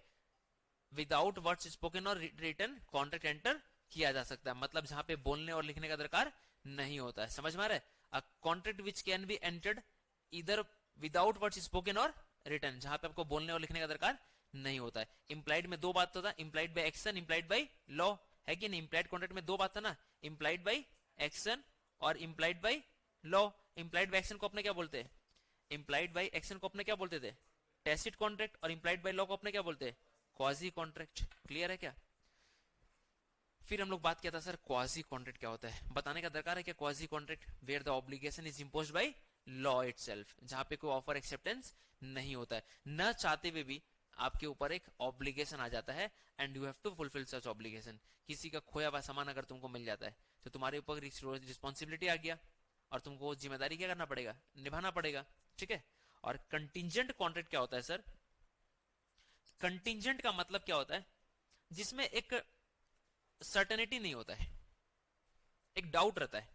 विदाउट वर्ड्स स्पोकन और रिटन कॉन्ट्रैक्ट एंटर किया जा सकता है, मतलब जहां पे बोलने और लिखने का दरकार नहीं होता है। समझ में आ रहा है? A contract which can be entered इधर विदाउट वर्ड्स स्पोकन और रिटन, जहां पे आपको बोलने और लिखने का दरकार नहीं होता है। इंप्लाइड में दो बात होता है, implied by action, implied by law, है कि नहीं? इंप्लाइड कॉन्ट्रैक्ट में दो बात था ना, इंप्लाइड बाय एक्शन और implied by law. Implied by action को अपने क्या बोलते हैं? इंप्लाइड बाय एक्शन को अपने क्या बोलते थे? Tacit contract. और इंप्लाइड बाय लॉ को अपने क्या बोलते हैं? Quasi contract. क्लियर है क्या? फिर हम लोग बात किया था सर क्वाजी कॉन्ट्रैक्ट क्या होता है, बताने का दरकार है क्या? Quasi contract where the obligation is imposed by law itself, जहां पे कोई ऑफर एक्सेप्टेंस नहीं होता है, न चाहते हुए भी आपके ऊपर एक ऑब्लिगेशन आ जाता है and you have to fulfil such obligation. किसी का खोया हुआ सामान अगर तुमको मिल जाता है तो तुम्हारे ऊपर रिस्पॉन्सिबिलिटी आ गया और तुमको जिम्मेदारी क्या करना पड़ेगा? निभाना पड़ेगा, ठीक है? और कंटिजेंट कॉन्ट्रैक्ट क्या होता है सर? कंटिंजेंट का मतलब क्या होता है? जिसमें एक सर्टेनिटी नहीं होता है, एक डाउट रहता है,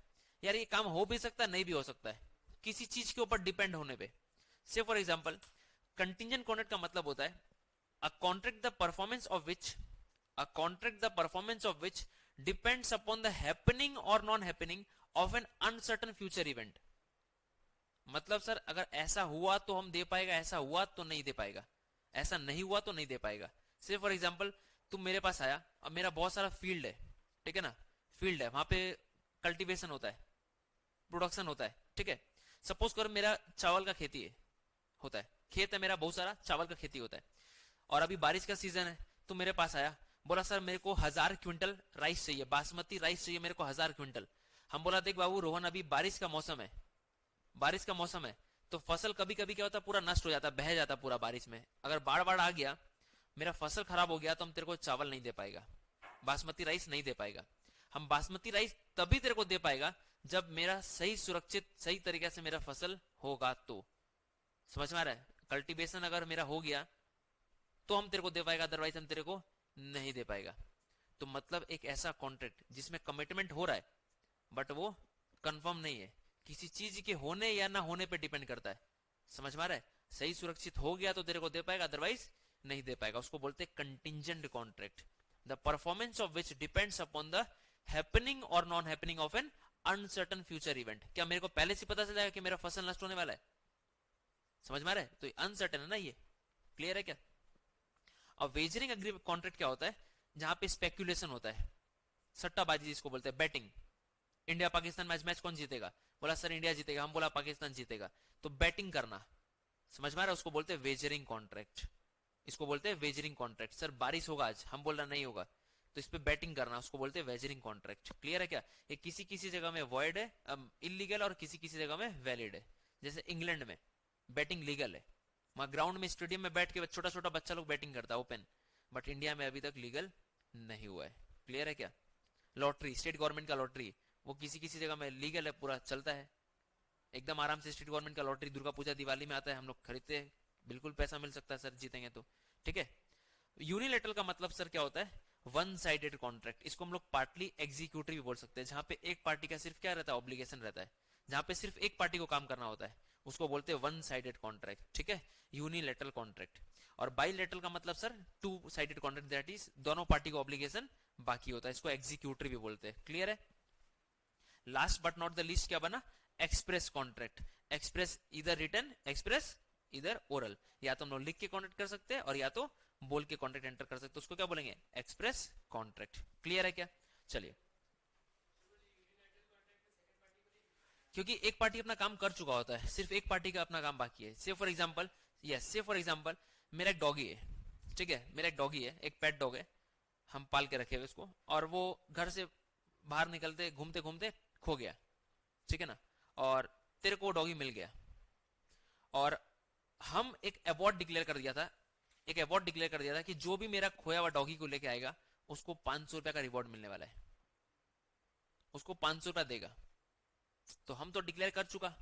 यार ये काम हो भी सकता है नहीं भी हो सकता है, किसी चीज के ऊपर डिपेंड होने पे। से फॉर एग्जांपल कंटिंजेंट कॉन्ट्रैक्ट का मतलब होता है a contract the performance of which depends upon the happening और non happening of an uncertain future event. मतलब सर अगर ऐसा हुआ तो हम दे पाएगा, ऐसा हुआ तो नहीं दे पाएगा, ऐसा नहीं हुआ तो नहीं दे पाएगा। से फॉर एग्जांपल तुम मेरे पास आया, अब मेरा बहुत सारा फील्ड है, ठीक है ना, फील्ड है, वहां पे कल्टीवेशन होता है, प्रोडक्शन होता है, ठीक है। सपोज करो मेरा चावल का खेती है, होता है, खेत है मेरा बहुत सारा, चावल का खेती होता है, और अभी बारिश का सीजन है, तो मेरे पास आया, बोला सर मेरे को 1000 क्विंटल राइस चाहिए, बासमती राइस चाहिए मेरे को 1000 क्विंटल। हम बोला देख बाबू रोहन अभी बारिश का मौसम है, बारिश का मौसम है, तो फसल कभी कभी क्या होता है पूरा नष्ट हो जाता है, बह जाता है पूरा बारिश में। अगर बाढ़ बाढ़ आ गया, मेरा फसल खराब हो गया, तो हम तेरे को चावल नहीं दे पाएगा, बासमती राइस नहीं दे पाएगा। हम बासमती राइस तभी तेरे को दे पाएगा जब मेरा सही सुरक्षित सही तरीके से मेरा फसल होगा, तो समझ में आ रहा है? कल्टीवेशन अगर मेरा हो गया तो हम तेरे को दे पाएगा, अदरवाइज हम तेरे को नहीं दे पाएगा। तो मतलब एक ऐसा कॉन्ट्रैक्ट जिसमें कमिटमेंट हो रहा है बट वो कंफर्म नहीं है, किसी चीज के होने या ना होने पे डिपेंड करता है। समझ में आ रहा है? सही सुरक्षित हो गया तो तेरे को दे पाएगा, अदरवाइज नहीं दे पाएगा। उसको बोलते हैं contingent contract, the performance of which depends upon the happening और non happening of an uncertain future event. क्या मेरे को पहले से पता चल जाएगा कि मेरा फसल नष्ट होने वाला है? समझ में आ रहा है? तो अनसर्टन है ना, ये क्लियर है क्या? अब वेजरिंग एग्रीमेंट कॉन्ट्रैक्ट क्या होता है? जहां पे स्पेक्यूलेशन होता है, सट्टाबाजी जिसको बोलते हैं, बैटिंग। इंडिया पाकिस्तान मैच कौन जीतेगा? बोला सर इंडिया जीतेगा, हम बोला पाकिस्तान जीतेगा, तो बैटिंग करना। समझ में आ रहा है? उसको बोलते हैं वेजरिंग कॉन्ट्रैक्ट, इसको बोलते हैं वेजरिंग कॉन्ट्रैक्ट। सर बारिश होगा आज, हम बोल रहा नहीं होगा, तो इस पे बैटिंग करना, उसको बोलते हैं वेजरिंग कॉन्ट्रैक्ट। क्लियर है क्या? ये किसी किसी जगह में वॉइड है, इलीगल, और किसी किसी जगह में वैलिड है। जैसे इंग्लैंड में बैटिंग लीगल है, वहां ग्राउंड में स्टेडियम में बैठ के छोटा छोटा बच्चा लोग बैटिंग करता है ओपन, बट इंडिया में अभी तक लीगल नहीं हुआ है। क्लियर है क्या? लॉटरी, स्टेट गवर्नमेंट का लॉटरी, वो किसी किसी जगह में लीगल है, पूरा चलता है एकदम आराम से। स्टेट गवर्नमेंट का लॉटरी दुर्गा पूजा दिवाली में आता है, हम लोग खरीदते हैं, बिल्कुल पैसा मिल सकता है सर जीतेंगे तो, ठीक है। यूनिलेटरल का मतलब सर क्या होता है? One sided contract. इसको हम लोग पार्टली एग्जीक्यूटिव भी बोल सकते हैं, जहां पे एक पार्टी का सिर्फ क्या रहता है? ऑब्लिगेशन रहता है, जहां पे सिर्फ एक पार्टी को काम करना होता है, उसको बोलते हैं वन साइडेड कॉन्ट्रैक्ट, ठीक है, यूनिलेटरल कॉन्ट्रैक्ट। और बाइलेटरल का मतलब sir two sided contract, that is दोनों पार्टी को ऑब्लिगेशन बाकी होता है, इसको एग्जीक्यूटिव भी बोलते हैं। क्लियर है? Last but not the least क्या बना? Express contract. एक्सप्रेस इधर रिटन, एक्सप्रेस इधर ओरल, या तो हम लोग लिख के कॉन्ट्रैक्ट कर सकते हैं और या तो बोल के कॉन्ट्रैक्ट एंटर कर सकते हैं, उसको क्या बोलेंगे? Express contract. क्लियर है क्या? चलिए, क्योंकि एक पार्टी अपना काम कर चुका होता है, सिर्फ एक पार्टी का अपना काम बाकी है। से फॉर एग्जांपल, यस, से फॉर एग्जांपल मेरा एक डॉगी है, ठीक है, मेरा एक डॉगी है, एक पेट डॉग है, हम पाल के रखे हुए उसको, और वो घर से बाहर निकलते घूमते घूमते खो गया, ठीक है ना, और तेरे को डॉगी मिल गया, और हम एक अवार्ड डिक्लेयर कर दिया था, एक अवार्ड डिक्लेयर कर दिया था कि जो भी मेरा खोया हुआ डॉगी को लेके आएगा उसको 500 रुपया का रिवॉर्ड मिलने वाला है, उसको 500 रुपया देगा। तो हम तो डिक्लेयर कर चुका,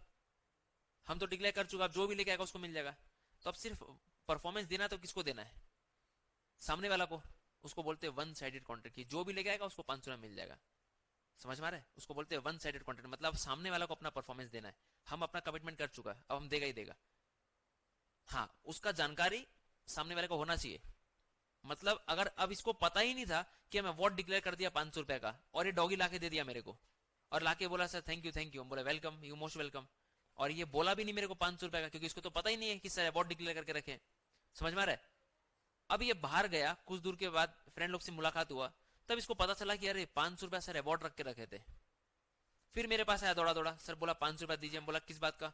हम तो डिक्लेयर कर चुका, अब जो भी लेके आएगा उसको मिल जाएगा। तो अब सिर्फ परफॉर्मेंस देना तो किसको देना है? सामने वाला को। उसको बोलते हैं वन साइडेड कॉन्ट्रैक्ट, की जो भी लेके आएगा उसको 500 रुपया मिल जाएगा। समझ में आ रहा है? उसको बोलते हैं वन साइडेड कॉन्ट्रैक्ट, मतलब सामने वाला को अपना परफॉर्मेंस देना है, हम अपना कमिटमेंट कर चुका है, अब हम देगा ही देगा। हाँ, उसका जानकारी सामने वाले को होना चाहिए। मतलब अगर अब इसको पता ही नहीं था कि मैं अवार्ड डिक्लेयर कर दिया 500 रुपए का, और ये डॉगी लाके दे दिया मेरे को, और लाके बोला सर थैंक यू, हम बोले वेलकम, यू मोस्ट वेलकम, और ये बोला भी नहीं मेरे को 500 रुपए का, क्योंकि इसको तो पता ही नहीं है कि सर अवार्ड डिक्लेयर करके रखे। समझ में आ रहा है? अब ये बाहर गया, कुछ दूर के बाद फ्रेंड लोग से मुलाकात हुआ, तब इसको पता चला कि अरे 500 रुपया सर अवार्ड रख के रखे थे। फिर मेरे पास आया दौड़ा दौड़ा, सर बोला 500 रुपया दीजिए। हम बोला किस बात का?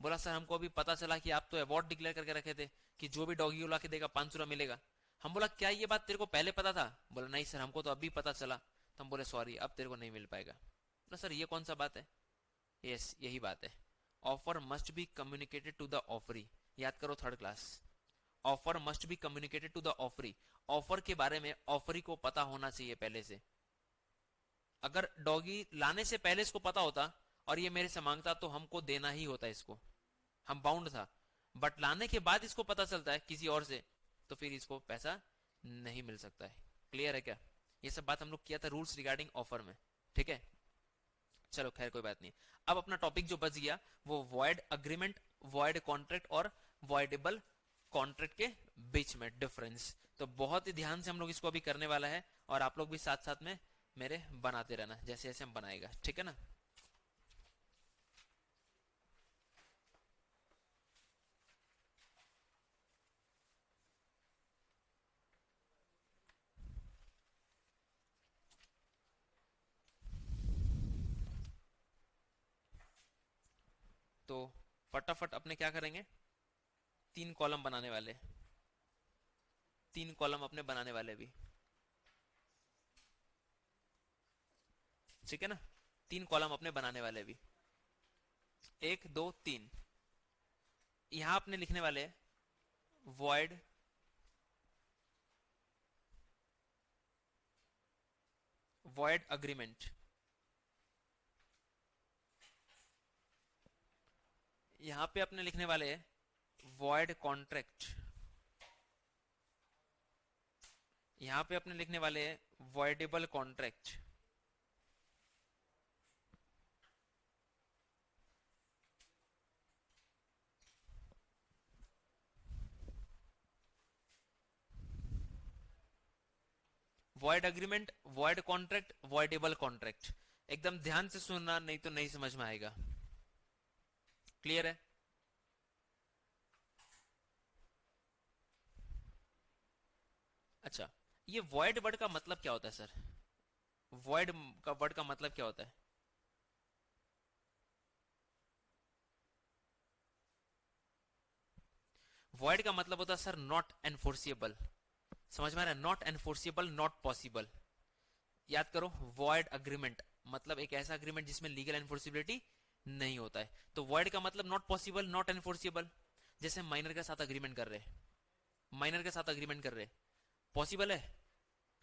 बोला सर हमको अभी पता चला कि आप तो अवार्ड डिक्लेयर करके रखे थे कि जो भी डॉगी ला के देगा 500 रुपया मिलेगा। हम बोला क्या ये बात तेरे को पहले पता था? बोला नहीं सर, हमको तो अभी पता चला। तो हम बोले सॉरी, अब तेरे को नहीं मिल पाएगा। बोला सर ये कौन सा बात है? यस, यही बात है, offer must be communicated to the offeree. याद करो third class, offer must be communicated to the offeree. Offer के बारे में ऑफरी को पता होना चाहिए पहले से। अगर डॉगी लाने से पहले इसको पता होता और ये मेरे से मांगता तो हमको देना ही होता इसको, हम बाउंड था। बट लाने के बाद इसको पता चलता है किसी और से, तो फिर इसको पैसा नहीं मिल सकता है। क्लियर है क्या? ये सब बात हम लोग किया था रूल्स रिगार्डिंग ऑफर में, ठीक है। चलो खैर कोई बात नहीं। अब अपना टॉपिक जो बच गया वो वॉइड अग्रीमेंट, वॉइड कॉन्ट्रैक्ट और वॉइडेबल कॉन्ट्रैक्ट के बीच में डिफरेंस। तो बहुत ही ध्यान से हम लोग इसको अभी करने वाला है, और आप लोग भी साथ साथ में मेरे बनाते रहना जैसे जैसे हम बनाएगा, ठीक है ना। तो फटाफट अपने क्या करेंगे, 3 कॉलम बनाने वाले, 3 कॉलम अपने बनाने वाले भी, ठीक है ना। 3 कॉलम अपने बनाने वाले भी, 1 2 3। यहां अपने लिखने वाले वॉइड वॉइड अग्रीमेंट, यहां पे अपने लिखने वाले वॉइड कॉन्ट्रैक्ट, यहां पे अपने लिखने वाले voidable contract. Void agreement, void contract, voidable contract. एकदम ध्यान से सुनना, नहीं तो नहीं समझ में आएगा। क्लियर है? अच्छा, ये वॉइड वर्ड का मतलब क्या होता है सर? वॉइड का वर्ड का मतलब क्या होता है? वॉइड का मतलब होता है सर नॉट एनफोर्सिएबल। समझ में आ रहा है? Not enforceable, not possible. याद करो, वॉइड अग्रीमेंट मतलब एक ऐसा अग्रीमेंट जिसमें लीगल एनफोर्सिबिलिटी नहीं होता है। तो वॉइड का मतलब नॉट पॉसिबल, नॉट एनफोर्सिएबल। जैसे माइनर के साथ अग्रीमेंट कर रहे, माइनर के साथ अग्रीमेंट कर रहे, पॉसिबल है?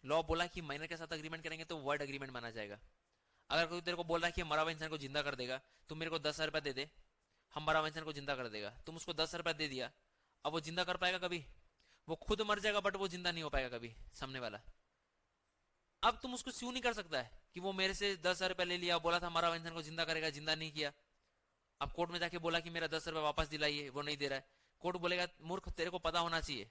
लॉ बोला कि माइनर के साथ अग्रीमेंट करेंगे तो वॉइड अग्रीमेंट माना जाएगा। अगर कोई तेरे को बोल रहा है कि मरा हुआ इंसान को जिंदा कर देगा, तुम मेरे को 10,000 रुपया दे दे, हम मरा हुआ इंसान को जिंदा कर देगा, तुम उसको 10,000 रुपया दे दिया, अब वो जिंदा कर पाएगा कभी? वो खुद मर जाएगा बट वो जिंदा नहीं हो पाएगा कभी, सामने वाला। अब तुम उसको स्यू नहीं कर सकता है कि वो मेरे से 10,000 रुपया ले लिया, बोला था मरा हुआ इंसान को जिंदा करेगा, जिंदा नहीं किया। अब कोर्ट में जाके बोला कि मेरा 10,000 रुपया वापस दिलाइए, वो नहीं दे रहा है। कोर्ट बोलेगा मूर्ख, तेरे को पता होना चाहिए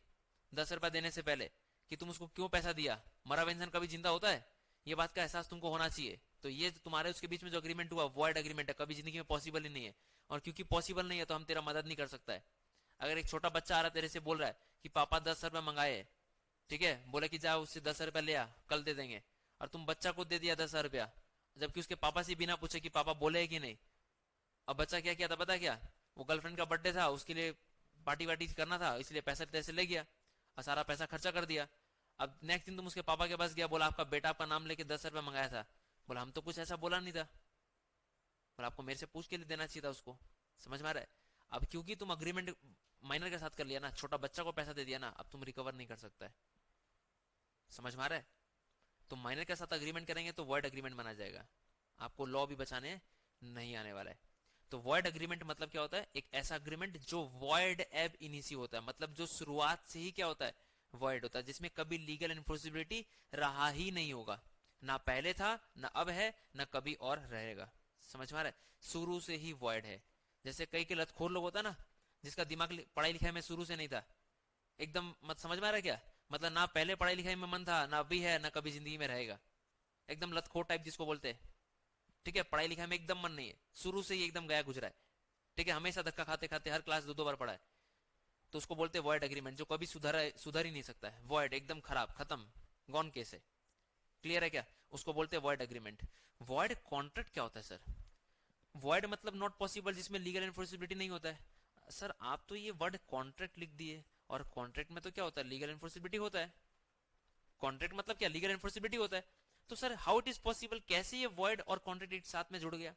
10,000 रुपया देने से पहले कि तुम उसको क्यों पैसा दिया, मरा हुआ इंसान कभी जिंदा होता है, ये बात का एहसास तुमको होना चाहिए। तो ये तुम्हारे उसके बीच में जो अग्रीमेंट हुआ वॉइड अग्रीमेंट है, कभी जिंदगी में पॉसिबल ही नहीं है। और क्योंकि पॉसिबल नहीं है तो हम तेरा मदद नहीं कर सकता है। अगर एक छोटा बच्चा आ रहा है तेरे से बोल रहा है कि पापा 10,000 रुपया मंगाए, ठीक है, बोले कि जा उससे 10,000 रुपया ले आ, कल दे देंगे, और तुम बच्चा को दे दिया 10,000 रुपया, जबकि उसके पापा से बिना पूछे कि पापा बोले है कि नहीं। अब बच्चा क्या किया था पता क्या? वो गर्लफ्रेंड का बर्थडे था, उसके लिए पार्टी वार्टी करना था, इसलिए पैसे तैसे ले गया और सारा पैसा खर्चा कर दिया। अब नेक्स्ट दिन तुम उसके पापा के पास गया, बोला आपका बेटा आपका नाम लेके 10,000 रुपया मंगाया था। बोला हम तो कुछ ऐसा बोला नहीं था। बोला आपको मेरे से पूछ के लिए देना चाहिए था उसको। समझ में आ रहा है? अब क्योंकि तुम अग्रीमेंट माइनर के साथ कर लिया ना, छोटा बच्चा को पैसा दे दिया ना, अब तुम रिकवर नहीं कर सकता है। समझ में आ रहा है? तो माइनर के साथ अग्रीमेंट करेंगे तो वॉइड अग्रीमेंट माना जाएगा, आपको लॉ भी बचाने नहीं आने वाला है। तो वॉइड अग्रीमेंट मतलब क्या होता है? एक ऐसा अग्रीमेंट जो वॉइड एब इनिशियो होता है, मतलब जो शुरुआत से ही क्या होता है, वॉइड होता है, जिसमें कभी लीगल एनफोर्सिबिलिटी रहा ही नहीं होगा, ना पहले था, ना अब है, ना कभी और रहेगा। समझ में आ रहा है? शुरू से ही वॉइड है। जैसे कई के लतखोर लोग होता है ना, जिसका दिमाग पढ़ाई लिखाई में शुरू से नहीं था, एकदम मत समझ में आ रहा है क्या? मतलब ना पहले पढ़ाई लिखाई में मन था, ना अभी है, ना कभी जिंदगी में रहेगा। एकदम लतखोर टाइप जिसको बोलते हैं। ठीक है, पढ़ाई लिखाई में एकदम मन नहीं है, शुरू से ही एकदम गया गुजरा है। ठीक है, हमेशा धक्का खाते खाते हर क्लास 2-2 बार पढ़ा है, तो उसको बोलते हैं वॉइड एग्रीमेंट, जो कभी सुधर ही नहीं सकता है। वॉइड एकदम खराब, खत्म, गॉन केस है। क्लियर है क्या? उसको बोलते हैं वॉइड एग्रीमेंट। वॉइड कॉन्ट्रैक्ट क्या होता है सर? वॉइड मतलब नॉट पॉसिबल, जिसमें लीगल एनफोर्सिबिलिटी नहीं होता है। सर आप तो ये वर्ड कॉन्ट्रैक्ट लिख दिए, और कॉन्ट्रैक्ट में तो क्या होता है, लीगल एनफोर्सिबिलिटी होता है। कॉन्ट्रैक्ट मतलब क्या, लीगल एनफोर्सिबिलिटी होता है। तो sir how it is possible, कैसे ये वॉइड और कॉन्ट्रैक्ट एक साथ में जुड़ गया?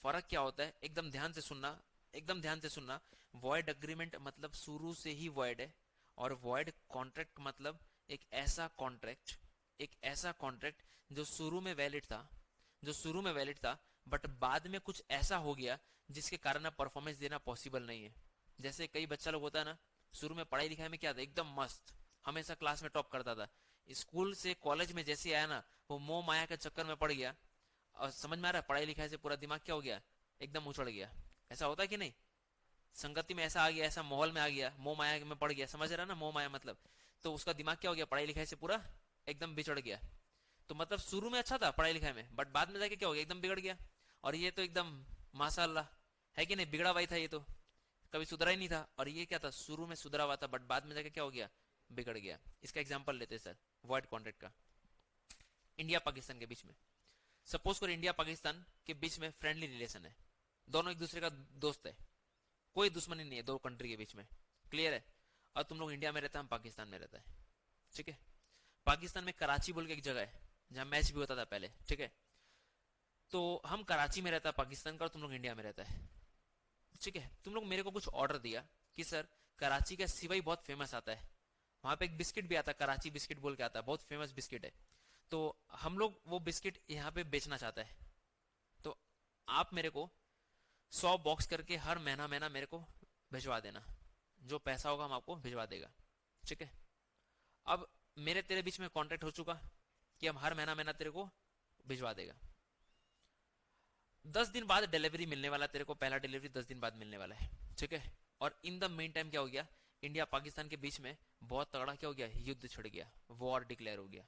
फर्क क्या होता है, एकदम ध्यान से सुनना, एकदम ध्यान से सुनना। वॉइड अग्रीमेंट मतलब शुरू से ही वॉइड है, और वॉइड कॉन्ट्रैक्ट मतलब एक ऐसा कॉन्ट्रैक्ट, एक ऐसा कॉन्ट्रैक्ट जो शुरू में वैलिड था, जो शुरू में वैलिड था, बट बाद में कुछ ऐसा हो गया जिसके कारण अब परफॉर्मेंस देना पॉसिबल नहीं है। जैसे कई बच्चा लोग होता है ना, शुरू में पढ़ाई लिखाई में क्या था, एकदम मस्त, हमेशा क्लास में टॉप करता था। स्कूल से कॉलेज में जैसे आया ना, वो मोह माया के चक्कर में पड़ गया, और समझ में आ रहा है, पढ़ाई लिखाई से पूरा दिमाग क्या हो गया, एकदम उछड़ गया। ऐसा होता है कि नहीं, संगति में ऐसा आ गया, ऐसा माहौल में आ गया, मोह माया में पड़ गया, समझ रहा ना, मोह माया मतलब, तो उसका दिमाग क्या हो गया, पढ़ाई लिखाई से पूरा एकदम बिछड़ गया। तो मतलब शुरू में अच्छा था पढ़ाई लिखाई में, बट बाद में जाके क्या हो गया, एकदम बिगड़ गया। और ये तो एकदम माशाअल्लाह है कि नहीं, बिगड़ा हुआ ही था ये तो, कभी सुधरा ही नहीं था। और ये क्या था, शुरू में सुधरा हुआ था, बट बाद में जाके क्या हो गया, बिगड़ गया। इसका एग्जांपल लेते हैं सर, वॉइड कॉन्ट्रैक्ट का। इंडिया पाकिस्तान के बीच में, सपोज करो इंडिया पाकिस्तान के बीच में फ्रेंडली रिलेशन है, दोनों एक दूसरे का दोस्त है, कोई दुश्मनी नहीं है दो कंट्री के बीच में, क्लियर है। और तुम लोग इंडिया में रहता है, हम पाकिस्तान में रहता है, ठीक है। पाकिस्तान में कराची बोल के एक जगह है जहां मैच भी होता था पहले, ठीक है। तो हम कराची में रहता है पाकिस्तान का, और तुम लोग इंडिया में रहता है, ठीक है। तुम लोग मेरे को कुछ ऑर्डर दिया कि सर कराची का सिवई बहुत फेमस आता है, वहां पे एक बिस्किट भी आता है, कराची बिस्किट बोल के आता है, बहुत फेमस बिस्किट है, तो हम लोग वो बिस्किट यहाँ पे बेचना चाहता है। तो आप मेरे को 100 बॉक्स करके हर महीना महीना मेरे को भिजवा देना, जो पैसा होगा हम आपको भिजवा देगा, ठीक है। अब मेरे तेरे बीच में कॉन्ट्रैक्ट हो चुका कि हम हर महीना महीना तेरे को भिजवा देगा। 10 दिन बाद डिलीवरी मिलने वाला तेरे को, पहला डिलीवरी 10 दिन बाद मिलने वाला है, ठीक है। और इन द मेन टाइम क्या हो गया, इंडिया पाकिस्तान के बीच में बहुत तगड़ा क्या हो गया, युद्ध छिड़ गया, वॉर डिक्लेयर हो गया,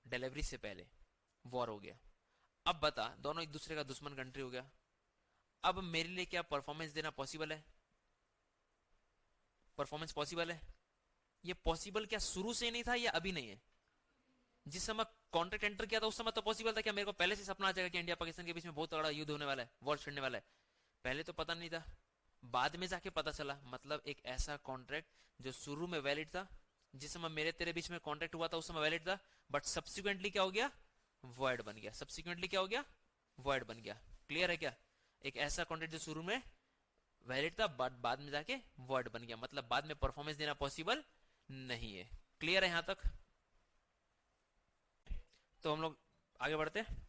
डिलीवरी से पहले वॉर हो गया। अब बता, दोनों एक दूसरे का दुश्मन कंट्री हो गया, अब मेरे लिए क्या परफॉर्मेंस देना पॉसिबल है, परफॉर्मेंस पॉसिबल है। ये पॉसिबल क्या शुरू से नहीं था या अभी नहीं है, जिस समय कॉन्ट्रैक्ट एंटर किया था उस समय तो पॉसिबल था क्या, मेरे को पहले से सपना आ जाएगा कि इंडिया पाकिस्तान के बीच में बहुत तगड़ा युद्ध होने वाला है, वॉर छिड़ने वाला है, पहले तो पता नहीं था, बाद में जाके पता चला। मतलब एक ऐसा कॉन्ट्रैक्ट जो शुरू में वैलिड था, जिस समय मेरे तेरे बीच में कॉन्ट्रैक्ट हुआ था उस समय वैलिड था, बट सब्सिक्वेंटली क्या हो गया, वॉइड बन गया, सब्सिक्वेंटली क्या हो गया, वॉइड बन गया। क्लियर है क्या, एक ऐसा कॉन्ट्रैक्ट जो शुरू में वैलिड था बट बाद में जाके वॉइड बन गया, मतलब बाद में परफॉर्मेंस देना पॉसिबल नहीं है। क्लियर है यहां तक, तो हम लोग आगे बढ़ते हैं।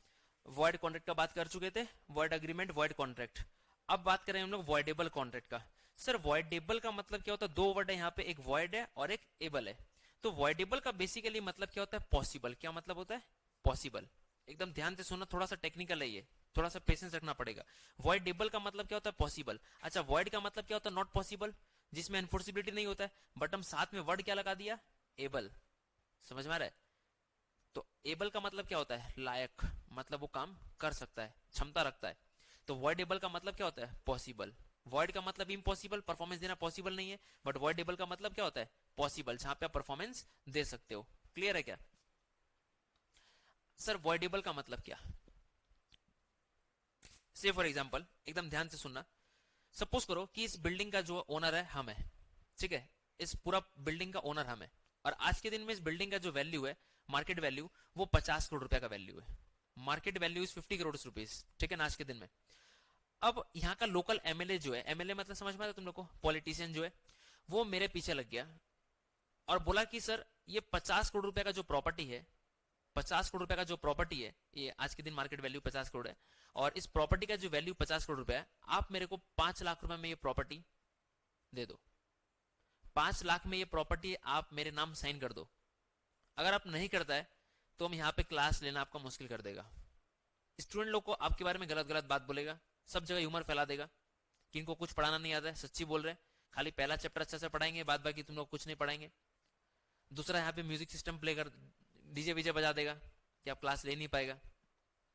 वॉइड कॉन्ट्रैक्ट का बात कर चुके थे, वॉइड अग्रीमेंट, वॉइड कॉन्ट्रैक्ट। अब बात करें हम लोग वॉइडेबल कॉन्ट्रैक्ट का। सर वॉइडेबल का मतलब क्या होता है, दो वर्ड है यहाँ पे, एक वॉइड है और एक एबल है। तो वॉइडेबल का बेसिकली मतलब क्या होता है, पॉसिबल। क्या मतलब होता है, पॉसिबल। एकदम ध्यान से सुनना, थोड़ा सा टेक्निकल है ये, थोड़ा सा पेशेंस रखना पड़ेगा। वॉइडेबल का मतलब क्या होता है, पॉसिबल। अच्छा, वॉइड का मतलब क्या होता है, नॉट पॉसिबल, जिसमें एनफोर्सिबिलिटी नहीं होता है, बट हम साथ में वर्ड क्या लगा दिया, एबल। समझ में आ रहा है, तो एबल का मतलब क्या होता है, लायक, मतलब वो काम कर सकता है, क्षमता रखता है। तो वॉइडेबल का मतलब क्या होता है, पॉसिबल। वॉइड का मतलब इम्पॉसिबल, परफॉर्मेंस देना पॉसिबल नहीं है, बट वॉइडेबल का मतलब क्या होता है, पॉसिबल, जहां पे आप परफॉर्मेंस दे सकते हो। क्लियर है क्या। सर वॉइडेबल का मतलब क्या, से फॉर एग्जाम्पल, एकदम ध्यान से सुनना। सपोज करो कि इस बिल्डिंग का जो ओनर है हम है, ठीक है, इस पूरा बिल्डिंग का ओनर हम है, और आज के दिन में इस बिल्डिंग का जो वैल्यू है, मार्केट वैल्यू, वो 50 करोड़ रुपए का वैल्यू है। Market value is 50 crore rupees, ठीक है ना, आज के दिन में। अब यहाँ का लोकल एमएलए जो है, एमएलए मतलब समझ में आता तुम लोग को, पॉलिटिशियन जो है, वो मेरे पीछे लग गया और बोला कि सर ये 50 करोड़ रुपए का जो प्रॉपर्टी है, 50 करोड़ रुपए का जो प्रॉपर्टी है, ये आज के दिन मार्केट वैल्यू 50 करोड़ है, और इस प्रॉपर्टी का जो वैल्यू 50 करोड़ रुपए है, आप मेरे को 5 लाख रुपए में ये प्रॉपर्टी दे दो। 5 लाख में ये प्रॉपर्टी आप मेरे नाम साइन कर दो। अगर आप नहीं करता है तो हम यहाँ पे क्लास लेना आपका मुश्किल कर देगा। स्टूडेंट लोग को आपके बारे में गलत गलत बात बोलेगा, सब जगह ह्यूमर फैला देगा कि इनको कुछ पढ़ाना नहीं आता है, सच्ची बोल रहे हैं, खाली पहला चैप्टर अच्छा से पढ़ाएंगे, बाद बाकी तुम लोग कुछ नहीं पढ़ाएंगे। दूसरा यहाँ पे म्यूजिक सिस्टम प्ले कर, डीजे वीजे बजा देगा कि आप क्लास ले नहीं पाएगा।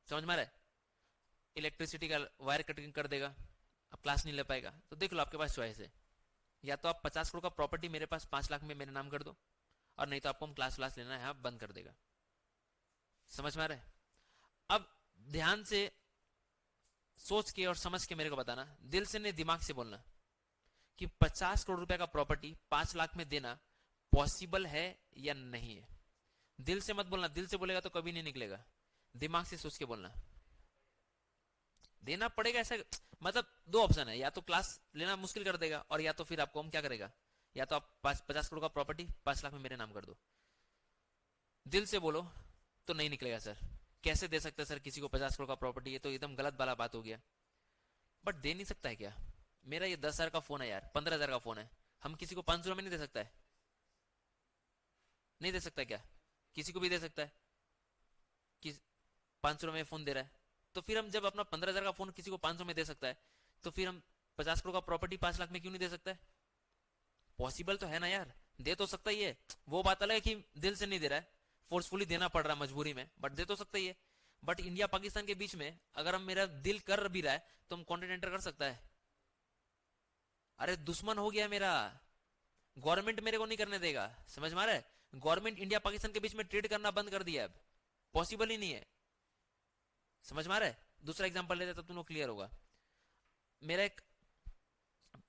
समझ में आ रहा है, इलेक्ट्रिसिटी का वायर कटिंग कर देगा, आप क्लास नहीं ले पाएगा। तो देख लो आपके पास चॉइस है, या तो आप 50 करोड़ का प्रॉपर्टी मेरे पास 5 लाख में मेरे नाम कर दो, और नहीं तो आपको हम क्लास लेना है, बंद कर देगा। समझ में आ रहा है। अब ध्यान से सोच के और समझ के मेरे को बताना, दिल से नहीं दिमाग से बोलना कि 50 करोड़ रुपए का प्रॉपर्टी 5 लाख में देना पॉसिबल है या नहीं है। दिल से मत बोलना, दिल से बोलेगा तो कभी नहीं निकलेगा, दिमाग से सोच के बोलना। देना पड़ेगा ऐसा, मतलब दो ऑप्शन है, या तो क्लास लेना मुश्किल कर देगा, और या तो फिर आपको हम क्या करेगा, या तो आप 50 करोड़ का प्रॉपर्टी 5 लाख में मेरे नाम कर दो। दिल से बोलो तो नहीं निकलेगा सर, कैसे दे सकते सर किसी को 50 करोड़ का प्रॉपर्टी, ये तो एकदम गलत वाला बात हो गया। बट दे नहीं सकता है क्या, मेरा ये 10,000 का फोन है यार, 15,000 का फोन है, हम किसी को 500 में नहीं दे सकता है? नहीं दे सकता क्या? किसी को भी दे सकता है कि 500 में फोन दे रहा है। तो फिर हम जब अपना 15,000 का फोन किसी को 500 में दे सकता है, तो फिर हम 50 करोड़ का प्रॉपर्टी 5 लाख में क्यों नहीं दे सकता है? पॉसिबल तो है ना यार, दे तो सकता ही है। वो बात अलग है कि दिल से नहीं दे रहा है, फोर्सफुली देना पड़ रहा है मजबूरी में, बट दे तो सकता ही है। बट इंडिया पाकिस्तान के बीच में अगर हम, मेरा दिल कर भी रहा है तो हम कॉन्ट्रैक्ट एंटर कर सकता है? अरे दुश्मन हो गया मेरा, गवर्नमेंट मेरे को नहीं करने देगा। समझ में आ रहा है? गवर्नमेंट इंडिया पाकिस्तान के बीच में ट्रेड करना बंद कर दिया, अब पॉसिबल ही नहीं है। समझ में आ रहा है? दूसरा एग्जांपल लेते तब तुम लोग क्लियर होगा। मेरा एक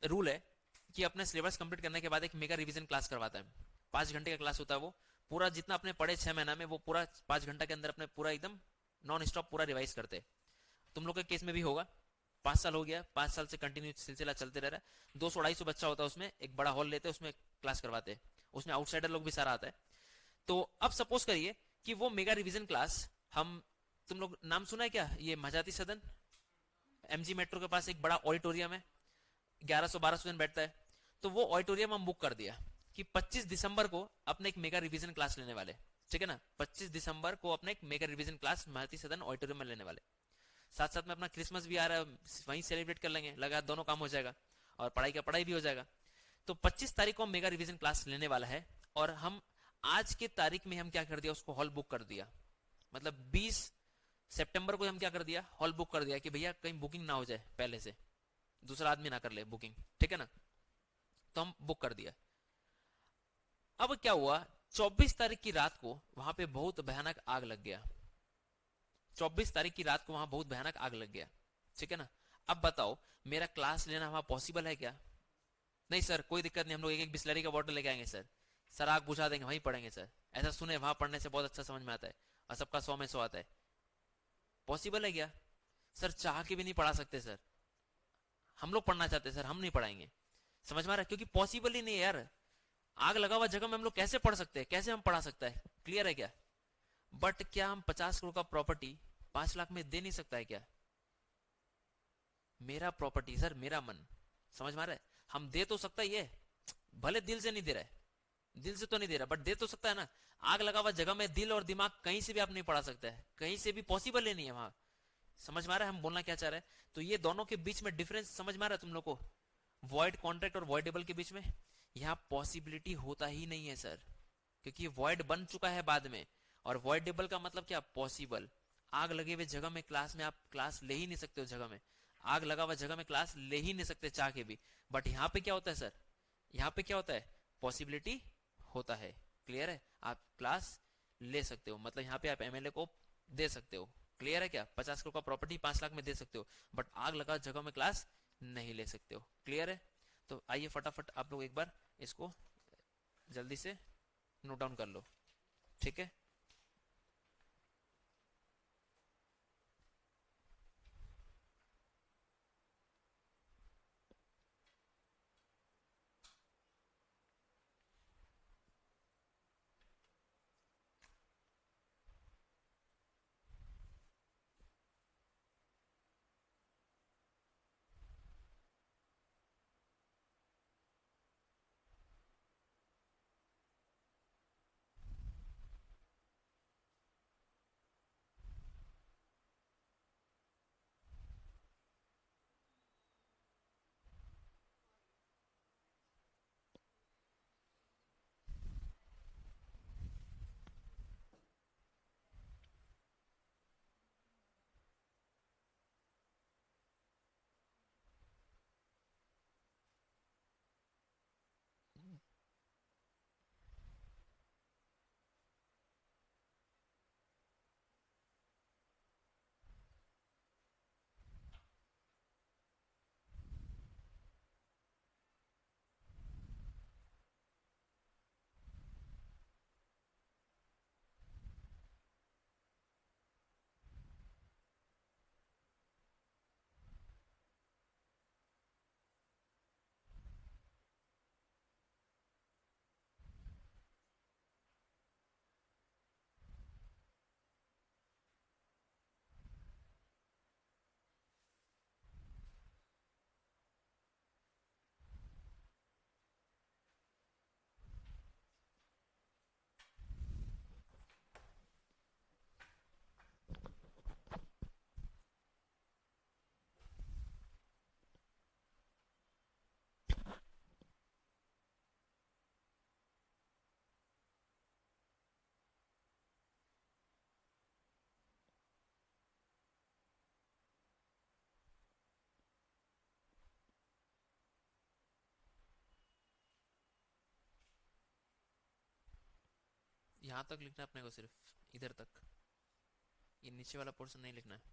रूल है कि अपने सिलेबस कंप्लीट करने के बाद एक मेगा रिवीजन क्लास करवाता है। 5 घंटे का क्लास होता है, वो पूरा जितना अपने पढ़े 6 महीना में, वो पूरा 5 घंटा के अंदर अपने पूरा एकदम नॉन स्टॉप पूरा रिवाइज करते हैं। तुम लोग के केस में भी होगा, 5 साल हो गया, 5 साल से कंटिन्यू सिलसिला चलते रह रहा है। 200-250 बच्चा होता है उसमें, एक बड़ा हॉल लेते हैं, उसमें क्लास करवाते हैं, उसमें आउटसाइडर लोग भी सारा आता है। तो अब सपोज करिए कि वो मेगा रिवीजन क्लास हम, तुम लोग नाम सुना है क्या ये महाजाति सदन? एमजी मेट्रो के पास एक बड़ा ऑडिटोरियम है, 1100-1200 जन बैठता है। तो वो ऑडिटोरियम हम बुक कर दिया कि 25 दिसंबर को अपने एक मेगा रिवीजन क्लास लेने वाले। ठीक है ना? 25 दिसंबर को अपने एक मेगा रिवीजन क्लास महाजाति सदन ऑडिटोरियम में लेने वाले। साथ साथ में अपना क्रिसमस भी आ रहा है, वहीं सेलिब्रेट कर लेंगे, लगा दोनों काम हो जाएगा और पढ़ाई का पढ़ाई भी हो जाएगा। तो 25 तारीख को मेगा रिवीजन क्लास लेने वाला है, और हम आज के तारीख में हम क्या कर दिया, उसको हॉल बुक कर दिया। मतलब 20 सितंबर को हम क्या कर दिया, हॉल बुक कर दिया कि भैया कहीं बुकिंग ना हो जाए पहले से, दूसरा आदमी ना कर ले बुकिंग। ठीक है ना? तो हम बुक कर दिया। अब क्या हुआ, 24 तारीख की रात को वहां पे बहुत भयानक आग लग गया। 24 तारीख की रात को वहां बहुत भयानक आग लग गया। ठीक है ना? अब बताओ, मेरा क्लास लेना वहां पॉसिबल है क्या? नहीं सर, कोई दिक्कत नहीं, हम लोग एक एक बिस्लरी का बॉटल लेके आएंगे सर, सर आग बुझा देंगे, वहीं पढ़ेंगे सर। ऐसा सुने, वहां पढ़ने से बहुत अच्छा समझ में आता है और सबका 100 में 100 आता है। पॉसिबल है क्या? सर चाह के भी नहीं पढ़ा सकते सर, हम लोग पढ़ना चाहते हैं सर, हम नहीं पढ़ाएंगे। समझ में आ रहा है? क्योंकि पॉसिबल ही नहीं है यार, आग लगा हुआ जगह में हम लोग कैसे पढ़ सकते हैं, कैसे हम पढ़ा सकता है? क्लियर है क्या? बट क्या हम 50 करोड़ का प्रॉपर्टी 5 लाख में दे नहीं सकता है क्या? मेरा प्रॉपर्टी सर, मेरा मन। समझ में आ रहा है? हम दे तो सकता ही है, भले दिल से नहीं दे रहा है, दिल से तो नहीं दे रहा, बट दे तो सकता है ना। आग लगा हुआ जगह में दिल और दिमाग कहीं से भी आप नहीं पढ़ा सकता है, कहीं से भी पॉसिबल ही नहीं है वहां। समझ में आ रहा है हम बोलना क्या चाह रहे हैं? तो ये दोनों के बीच में डिफरेंस समझ में आ रहा है तुम लोग को? वॉइड कॉन्ट्रैक्ट और वॉइडेबल के बीच में यहाँ पॉसिबिलिटी होता ही नहीं है सर, क्योंकि वॉइड बन चुका है बाद में। और वॉइडेबल का मतलब क्या? पॉसिबल। आग लगे हुए जगह में क्लास में आप क्लास ले ही नहीं सकते हो, जगह में आग लगा हुआ जगह में क्लास ले ही नहीं सकते चाह के भी। बट यहाँ पे क्या होता है सर, यहाँ पे क्या होता है, पॉसिबिलिटी होता है। क्लियर है? आप क्लास ले सकते हो, मतलब यहाँ पे आप एमएलए को दे सकते हो। क्लियर है क्या? 50 करोड़ का प्रॉपर्टी 5 लाख में दे सकते हो, बट आग लगा जगह में क्लास नहीं ले सकते हो। क्लियर है? तो आइए फटाफट आप लोग एक बार इसको जल्दी से नोट डाउन कर लो। ठीक है? यहाँ तक लिखना है अपने को, सिर्फ इधर तक, ये नीचे वाला पोर्शन नहीं लिखना है।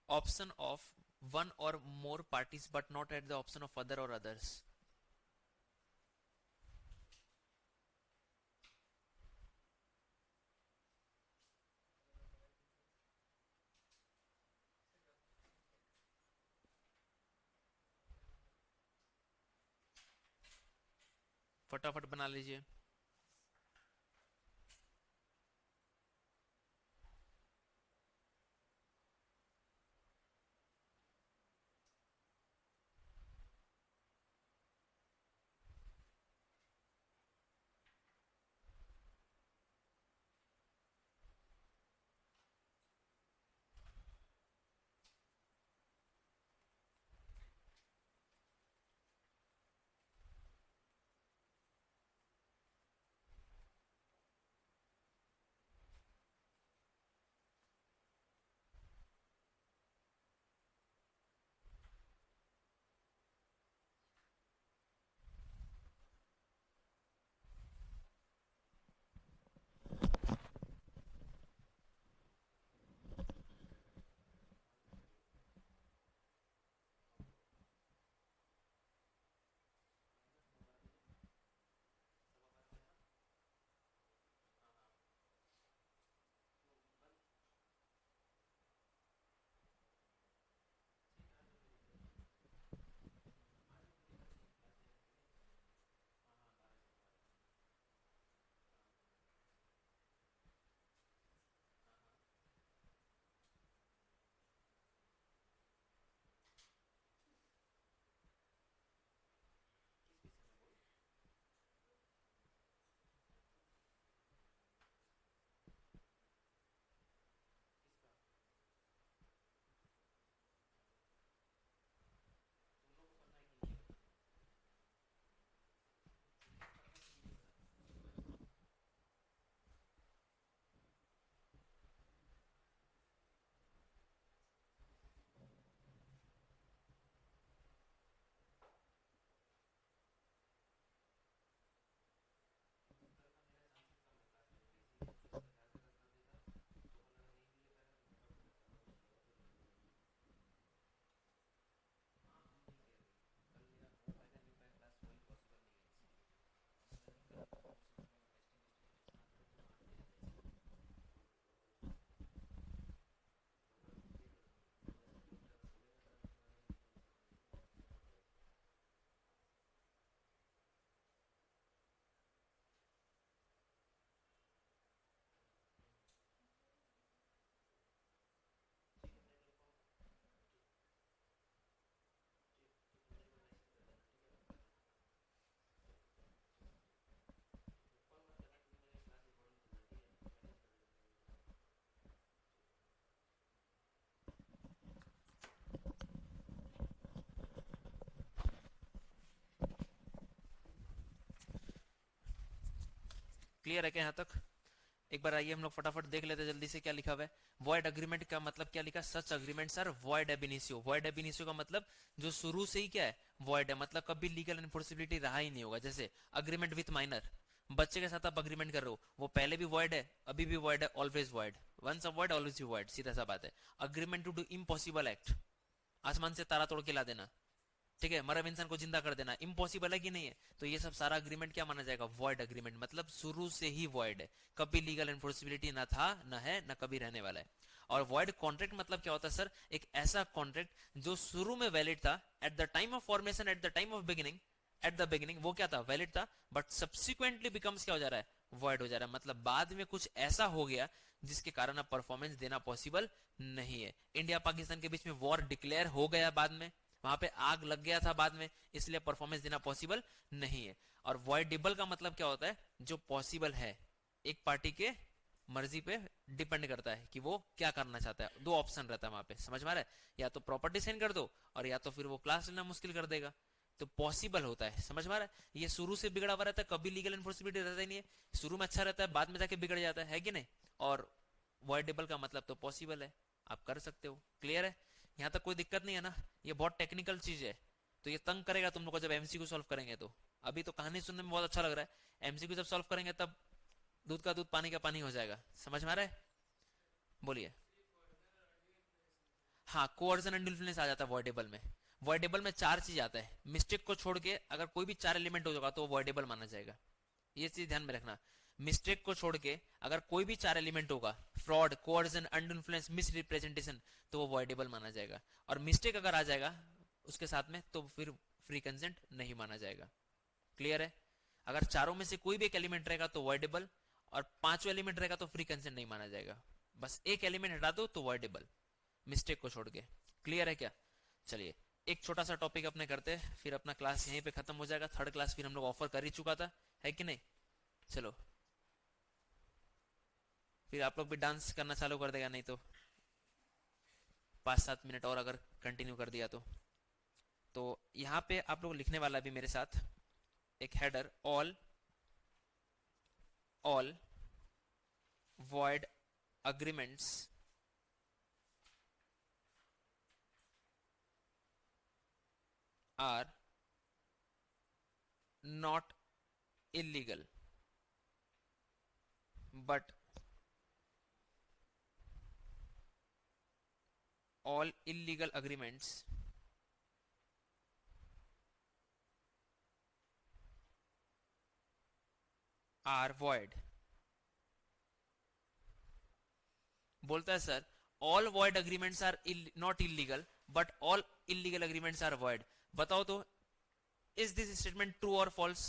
Option of one or more parties but not at the option of other or others. फटाफट बना लीजिए। क्लियर है क्या यहाँ तक? एक बार आइए हम लोग फटाफट देख लेते हैं जल्दी से क्या लिखा हुआ है। वॉइड अग्रीमेंट का मतलब क्या लिखा? Such agreements are void ab initio. Void ab initio का मतलब जो शुरू से ही क्या है, वॉइड है, मतलब कभी लीगल एनफोर्सिबिलिटी रहा ही नहीं होगा। जैसे अग्रीमेंट विथ माइनर, बच्चे के साथ आप अग्रीमेंट कर रहे हो, वो पहले भी वॉइड है, अभी भी वॉइड है, always void. Once a void always void, सीधा सा बात है। Agreement to do impossible act, आसमान से तारा तोड़ के ला देना, ठीक है, मरे हुए इंसान को जिंदा कर देना इम्पॉसिबल है कि नहीं है, तो ये सब सारा अग्रीमेंट क्या माना जाएगा, वॉइड अग्रीमेंट, मतलब शुरू से ही वॉइड है, कभी लीगल एनफोर्सिबिलिटी ना था, ना है, ना कभी रहने वाला है। और वॉइड कॉन्ट्रैक्ट मतलब क्या होता है सर, एक ऐसा कॉन्ट्रैक्ट जो शुरू में वैलिड था, at the time of formation, at the time of beginning, at the beginning वो क्या था, वैलिड था, बट सब्सिक्वेंटली बिकम्स क्या हो जा रहा है, वॉइड हो जा रहा है, मतलब बाद में कुछ ऐसा हो गया जिसके कारण अब परफॉर्मेंस देना पॉसिबल नहीं है। इंडिया पाकिस्तान के बीच में वॉर डिक्लेयर हो गया बाद में, वहां पे आग लग गया था बाद में, इसलिए परफॉर्मेंस देना पॉसिबल नहीं है। और वॉइडेबल का मतलब क्या होता है, जो पॉसिबल है, एक पार्टी के मर्जी पे डिपेंड करता है कि वो क्या करना चाहता है, दो ऑप्शन रहता है वहां पे, समझ में आ रहा है, या तो प्रॉपर्टी साइन कर दो, और या तो फिर वो क्लास लेना मुश्किल कर देगा, तो पॉसिबल होता है, समझ में आ रहा है। ये शुरू से बिगड़ा हुआ रहता है, कभी लीगल एनफोर्सिबिलिटी रहता ही नहीं है, शुरू में अच्छा रहता है, बाद में जाके बिगड़ जाता है कि नहीं। और वॉइडेबल का मतलब तो पॉसिबल है, आप कर सकते हो, क्लियर है, यहाँ तक कोई दिक्कत नहीं है ना। ये बहुत टेक्निकल चीज है, तो ये तंग करेगा तुम लोग को जब एमसीक्यू सॉल्व करेंगे तो। अभी तो कहानी सुनने में बहुत अच्छा लग रहा है, एमसीक्यू जब सॉल्व करेंगे तब दूध का दूध पानी का पानी हो जाएगा, समझ में आ रहा है, बोलिए। हाँ, कोअर्जन एंड इन्फ्लुएंस आ जाता है वॉइडेबल में। वॉइडेबल में चार चीज आता है, मिस्टेक को छोड़ के अगर कोई भी चार एलिमेंट होगा तो वॉइडेबल माना जाएगा, ये चीज ध्यान में रखना। मिस्टेक को छोड़ के अगर कोई भी चार एलिमेंट होगा, fraud, coercion, under influence, miss representation, तो वो वॉइडेबल माना जाएगा। और मिस्टेक अगर आ जाएगा उसके साथ में तो फिर फ्री कंसेंट नहीं माना जाएगा, क्लियर है। अगर चारों में से कोई भी एक एलिमेंट रहेगा तो वॉइडेबल, और पांचों एलिमेंट रहेगा तो फ्री कंसेंट नहीं माना जाएगा। बस एक एलिमेंट हटा दो तो वॉइडेबल, मिस्टेक को छोड़ के, क्लियर है क्या। चलिए एक छोटा सा टॉपिक अपने करते हैं, फिर अपना क्लास यहीं पे खत्म हो जाएगा। थर्ड क्लास फिर हम लोग ऑफर कर ही चुका था, है कि नहीं। चलो फिर आप लोग भी डांस करना चालू कर देगा, नहीं तो 5-7 मिनट और अगर कंटिन्यू कर दिया तो यहाँ पे आप लोग लिखने वाला भी मेरे साथ एक header, all void agreements are not illegal but all illegal agreements are void। बोलता है sir all void agreements are not illegal but all illegal agreements are void। बताओ तो इज दिस स्टेटमेंट ट्रू और फॉल्स,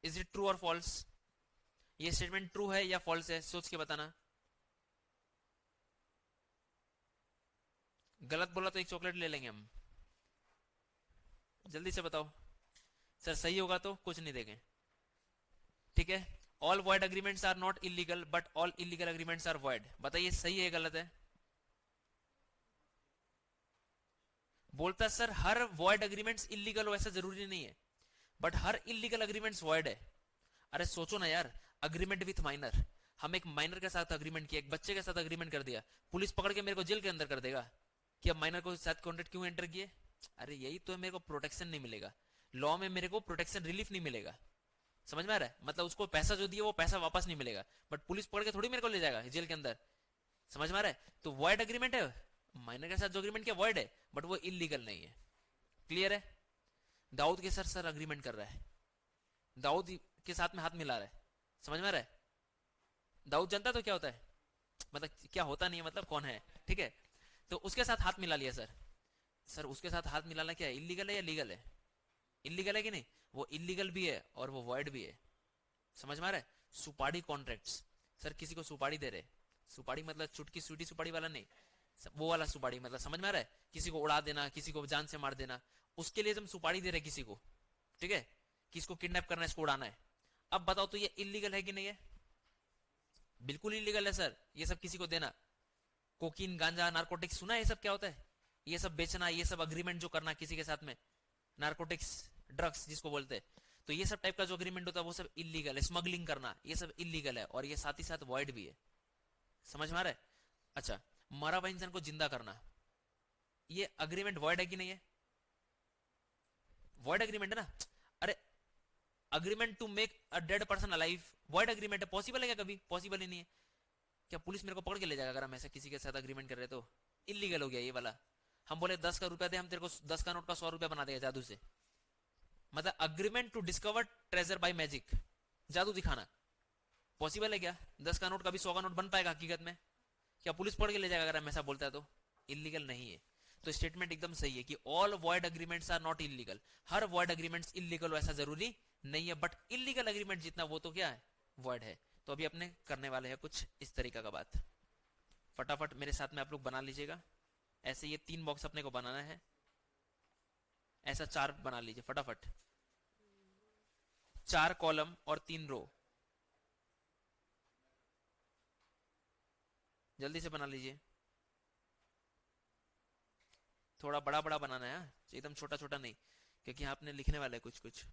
इज इट ट्रू और false, ये statement true है या false है, सोच के बताना। गलत बोला तो एक चॉकलेट ले लेंगे हम, जल्दी से बताओ। सर सही होगा तो कुछ नहीं देंगे, ठीक है। All void agreements are not illegal but all illegal agreements are void, बताइए सही है गलत है। बोलता सर हर void agreements illegal हो ऐसा जरूरी नहीं है, but her illegal agreements void है। अरे सोचो ना यार, अग्रीमेंट विथ माइनर, हम एक माइनर के साथ अग्रीमेंट किया, एक बच्चे के साथ अग्रीमेंट कर दिया, पुलिस पकड़ के मेरे को जेल के अंदर कर देगा कि अब माइनर को साथ कॉन्ट्रैक्ट क्यों एंटर किए। अरे यही तो मेरे को प्रोटेक्शन नहीं मिलेगा, लॉ में मेरे को प्रोटेक्शन रिलीफ नहीं मिलेगा, समझ में आ रहा है, मतलब उसको पैसा जो दिया वो पैसा वापस नहीं मिलेगा, बट पुलिस पकड़ के थोड़ी मेरे को ले जाएगा जेल के अंदर, समझ में आ रहा है। तो वॉइड अग्रीमेंट है, माइनर के साथ जो अग्रीमेंट किया वॉइड है, बट वो इलीगल नहीं है, क्लियर है। दाऊद के सर सर अग्रीमेंट कर रहा है, दाऊद के साथ में हाथ मिला रहा है, समझ में आ रहा है। दाऊद जनता तो क्या होता है, मतलब क्या होता नहीं है, मतलब कौन है, ठीक है। तो उसके साथ हाथ मिला लिया सर, सर उसके साथ हाथ मिलाना क्या है, इलीगल है या लीगल है, इलीगल है कि नहीं, वो इलीगल भी है और वो वॉइड भी है, समझ में आ रहा है। सुपारी कॉन्ट्रैक्ट्स, सर किसी को सुपारी दे रहे, सुपारी मतलब चुटकी सूटी सुपारी वाला नहीं, वो वाला सुपारी, मतलब समझ में आ रहा है, किसी को उड़ा देना, किसी को जान से मार देना, उसके लिए हम सुपारी दे रहे किसी को, ठीक है, किसको किडनैप करना है, इसको उड़ाना है। अब बताओ तो ये इलीगल है कि नहीं है, बिल्कुल इलीगल है सर ये सब किसी को देना। कोकीन, गांजा, नारकोटिक्स सुना है ये सब क्या होता है, ये सब बेचना, ये सब अग्रीमेंट जो करना किसी के साथ में, नारकोटिक्स ड्रग्स जिसको बोलते हैं, तो ये सब टाइप का जो अग्रीमेंट होता है वो सब इलीगल है। स्मगलिंग करना ये सब इलीगल है, और ये साथ ही साथ वॉइड भी है, समझ में आ रहा है। अच्छा, मरा हुआ इंसान को जिंदा करना, ये अग्रीमेंट वॉइड है कि नहीं है, वॉइड अग्रीमेंट है ना। अरे agreement to make a dead person alive, void agreement है, पॉसिबल है क्या, कभी पॉसिबल ही नहीं है। क्या पुलिस मेरे को पकड़ के ले जाएगा अगर हम ऐसा किसी के साथ अग्रीमेंट कर रहे तो, इलीगल हो गया ये वाला। हम बोले 10 का रुपया दे, हम तेरे को 10 का नोट का 100 रुपया बना देगा जादू से। मतलब agreement to discover treasure by magic, जादू दिखाना पॉसिबल है क्या? 10 का नोट कभी 100 का नोट बन पाएगा हकीकत में? क्या पुलिस पकड़ के ले जाएगा अगर हम ऐसा बोलता है तो? इलीगल नहीं है। तो स्टेटमेंट एकदम सही है कि all void agreements are not illegal. हर वॉइड अग्रीमेंट्स इलीगल हो ऐसा जरूरी नहीं है, बट इलीगल अग्रीमेंट जितना वो तो क्या है, वॉइड है। तो अभी अपने करने वाले हैं कुछ इस तरीका का बात। फटाफट मेरे साथ में आप लोग बना लीजिएगा। ऐसे ये 3 बॉक्स अपने को बनाना है, ऐसा 4 बना लीजिए फटाफट। 4 कॉलम और 3 रो, जल्दी से बना लीजिए। थोड़ा बड़ा बड़ा बनाना है, एकदम छोटा छोटा नहीं, क्योंकि आपने लिखने वाला है कुछ कुछ।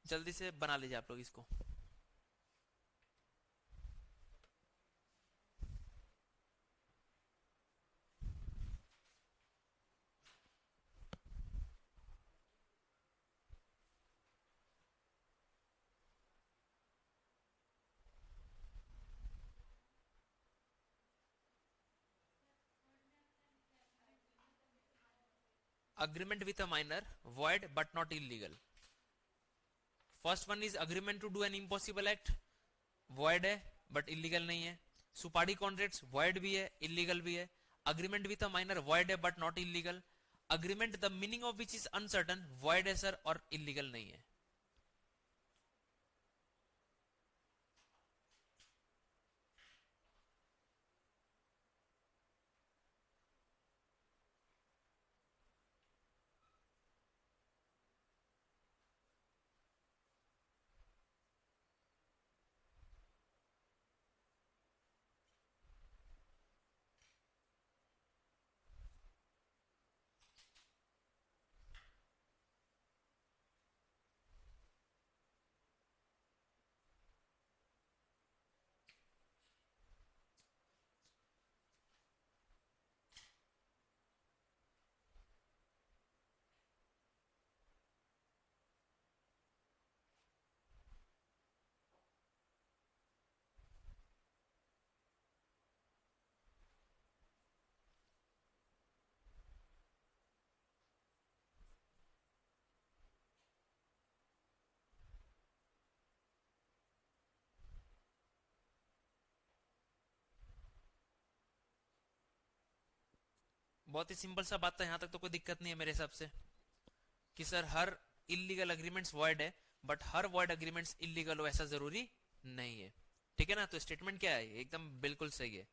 जल्दी से बना लीजिए आप लोग इसको। agreement with a minor, void but not illegal. First one is agreement to do an impossible act, void है बट इलीगल नहीं है। सुपारी कॉन्ट्रैक्ट्स void भी है, इलीगल भी है। Agreement with a minor void है but not illegal. Agreement the meaning of which is uncertain, void है सर और इलीगल नहीं है। बहुत ही सिंपल सा बात था, यहां तक तो कोई दिक्कत नहीं है मेरे हिसाब से कि सर हर इलीगल अग्रीमेंट्स void है, but her void agreements illegal हो ऐसा जरूरी नहीं है। ठीक है ना? तो स्टेटमेंट क्या है, एकदम बिल्कुल सही है।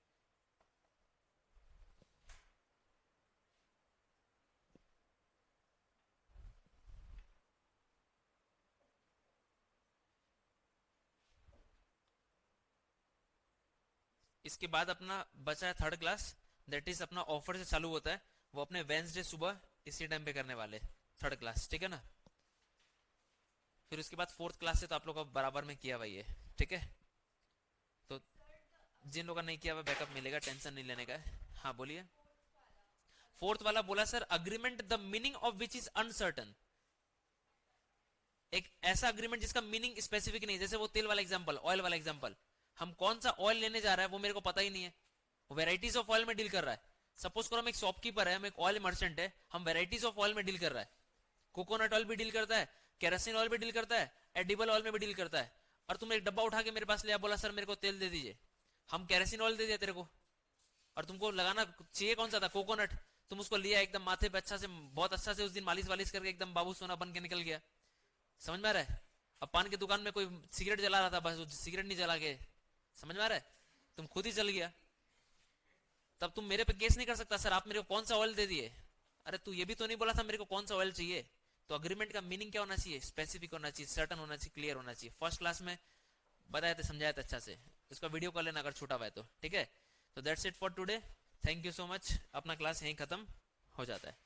इसके बाद अपना बचा है थर्ड क्लास, दैट इज अपना ऑफर से चालू होता है, वो अपने वेंसडे सुबह इसी टाइम पे करने वाले, थर्ड क्लास, ठीक है ना। फिर उसके बाद फोर्थ क्लास से तो आप लोग का बराबर में किया हुआ ये, ठीक है। तो जिन लोगों का नहीं किया हुआ बैकअप मिलेगा, टेंशन नहीं लेने का है। हाँ बोलिए। फोर्थ वाला बोला sir, agreement the meaning of which is uncertain. एक ऐसा अग्रीमेंट जिसका मीनिंग स्पेसिफिक नहीं, जैसे वो तेल वाला एग्जांपल, ऑयल वाला एग्जांपल, हम कौन सा ऑयल लेने जा रहा है वो मेरे को पता ही नहीं है, वो वेराइटीज ऑफ ऑयल में डील कर रहा है। सपोज करो हम एक शॉपकीपर है, हम एक ऑयल मर्चेंट है, हम वेराइटीज ऑफ ऑयल में डील कर रहा है, कोकोनट ऑयल भी डील करता है, केरोसिन ऑयल भी डील करता है, एडिबल ऑयल में भी डील करता है। और तुम एक डब्बा उठा के मेरे पास ले बोला सर मेरे को तेल दे दीजिए, हम केरोसिन ऑयल दे दिया तेरे को, और तुमको लगाना चाहिए कौन सा था, कोकोनट। तुम उसको लिया एकदम माथे पे अच्छा से, बहुत अच्छा से उस दिन मालिश वालिश करके एकदम बाबू सोना बन के निकल गया। समझ में आ रहा है। अब पान की दुकान में कोई सिगरेट जला रहा था, बस सिगरेट नहीं जला के, समझ में आ रहा है, तुम खुद ही जल गया। तब तुम मेरे पे केस नहीं कर सकता, सर आप मेरे को कौन सा ऑयल दे दिए। अरे तू ये भी तो नहीं बोला था मेरे को कौन सा ऑयल चाहिए। तो अग्रीमेंट का मीनिंग क्या होना चाहिए, स्पेसिफिक होना चाहिए, सर्टन होना चाहिए, क्लियर होना चाहिए। फर्स्ट क्लास में बताया था, समझाया था अच्छा से, इसका वीडियो कर लेना अगर छूटा हुआ है तो, ठीक है। तो that's it for today, thank you so much. अपना क्लास यहीं खत्म हो जाता है।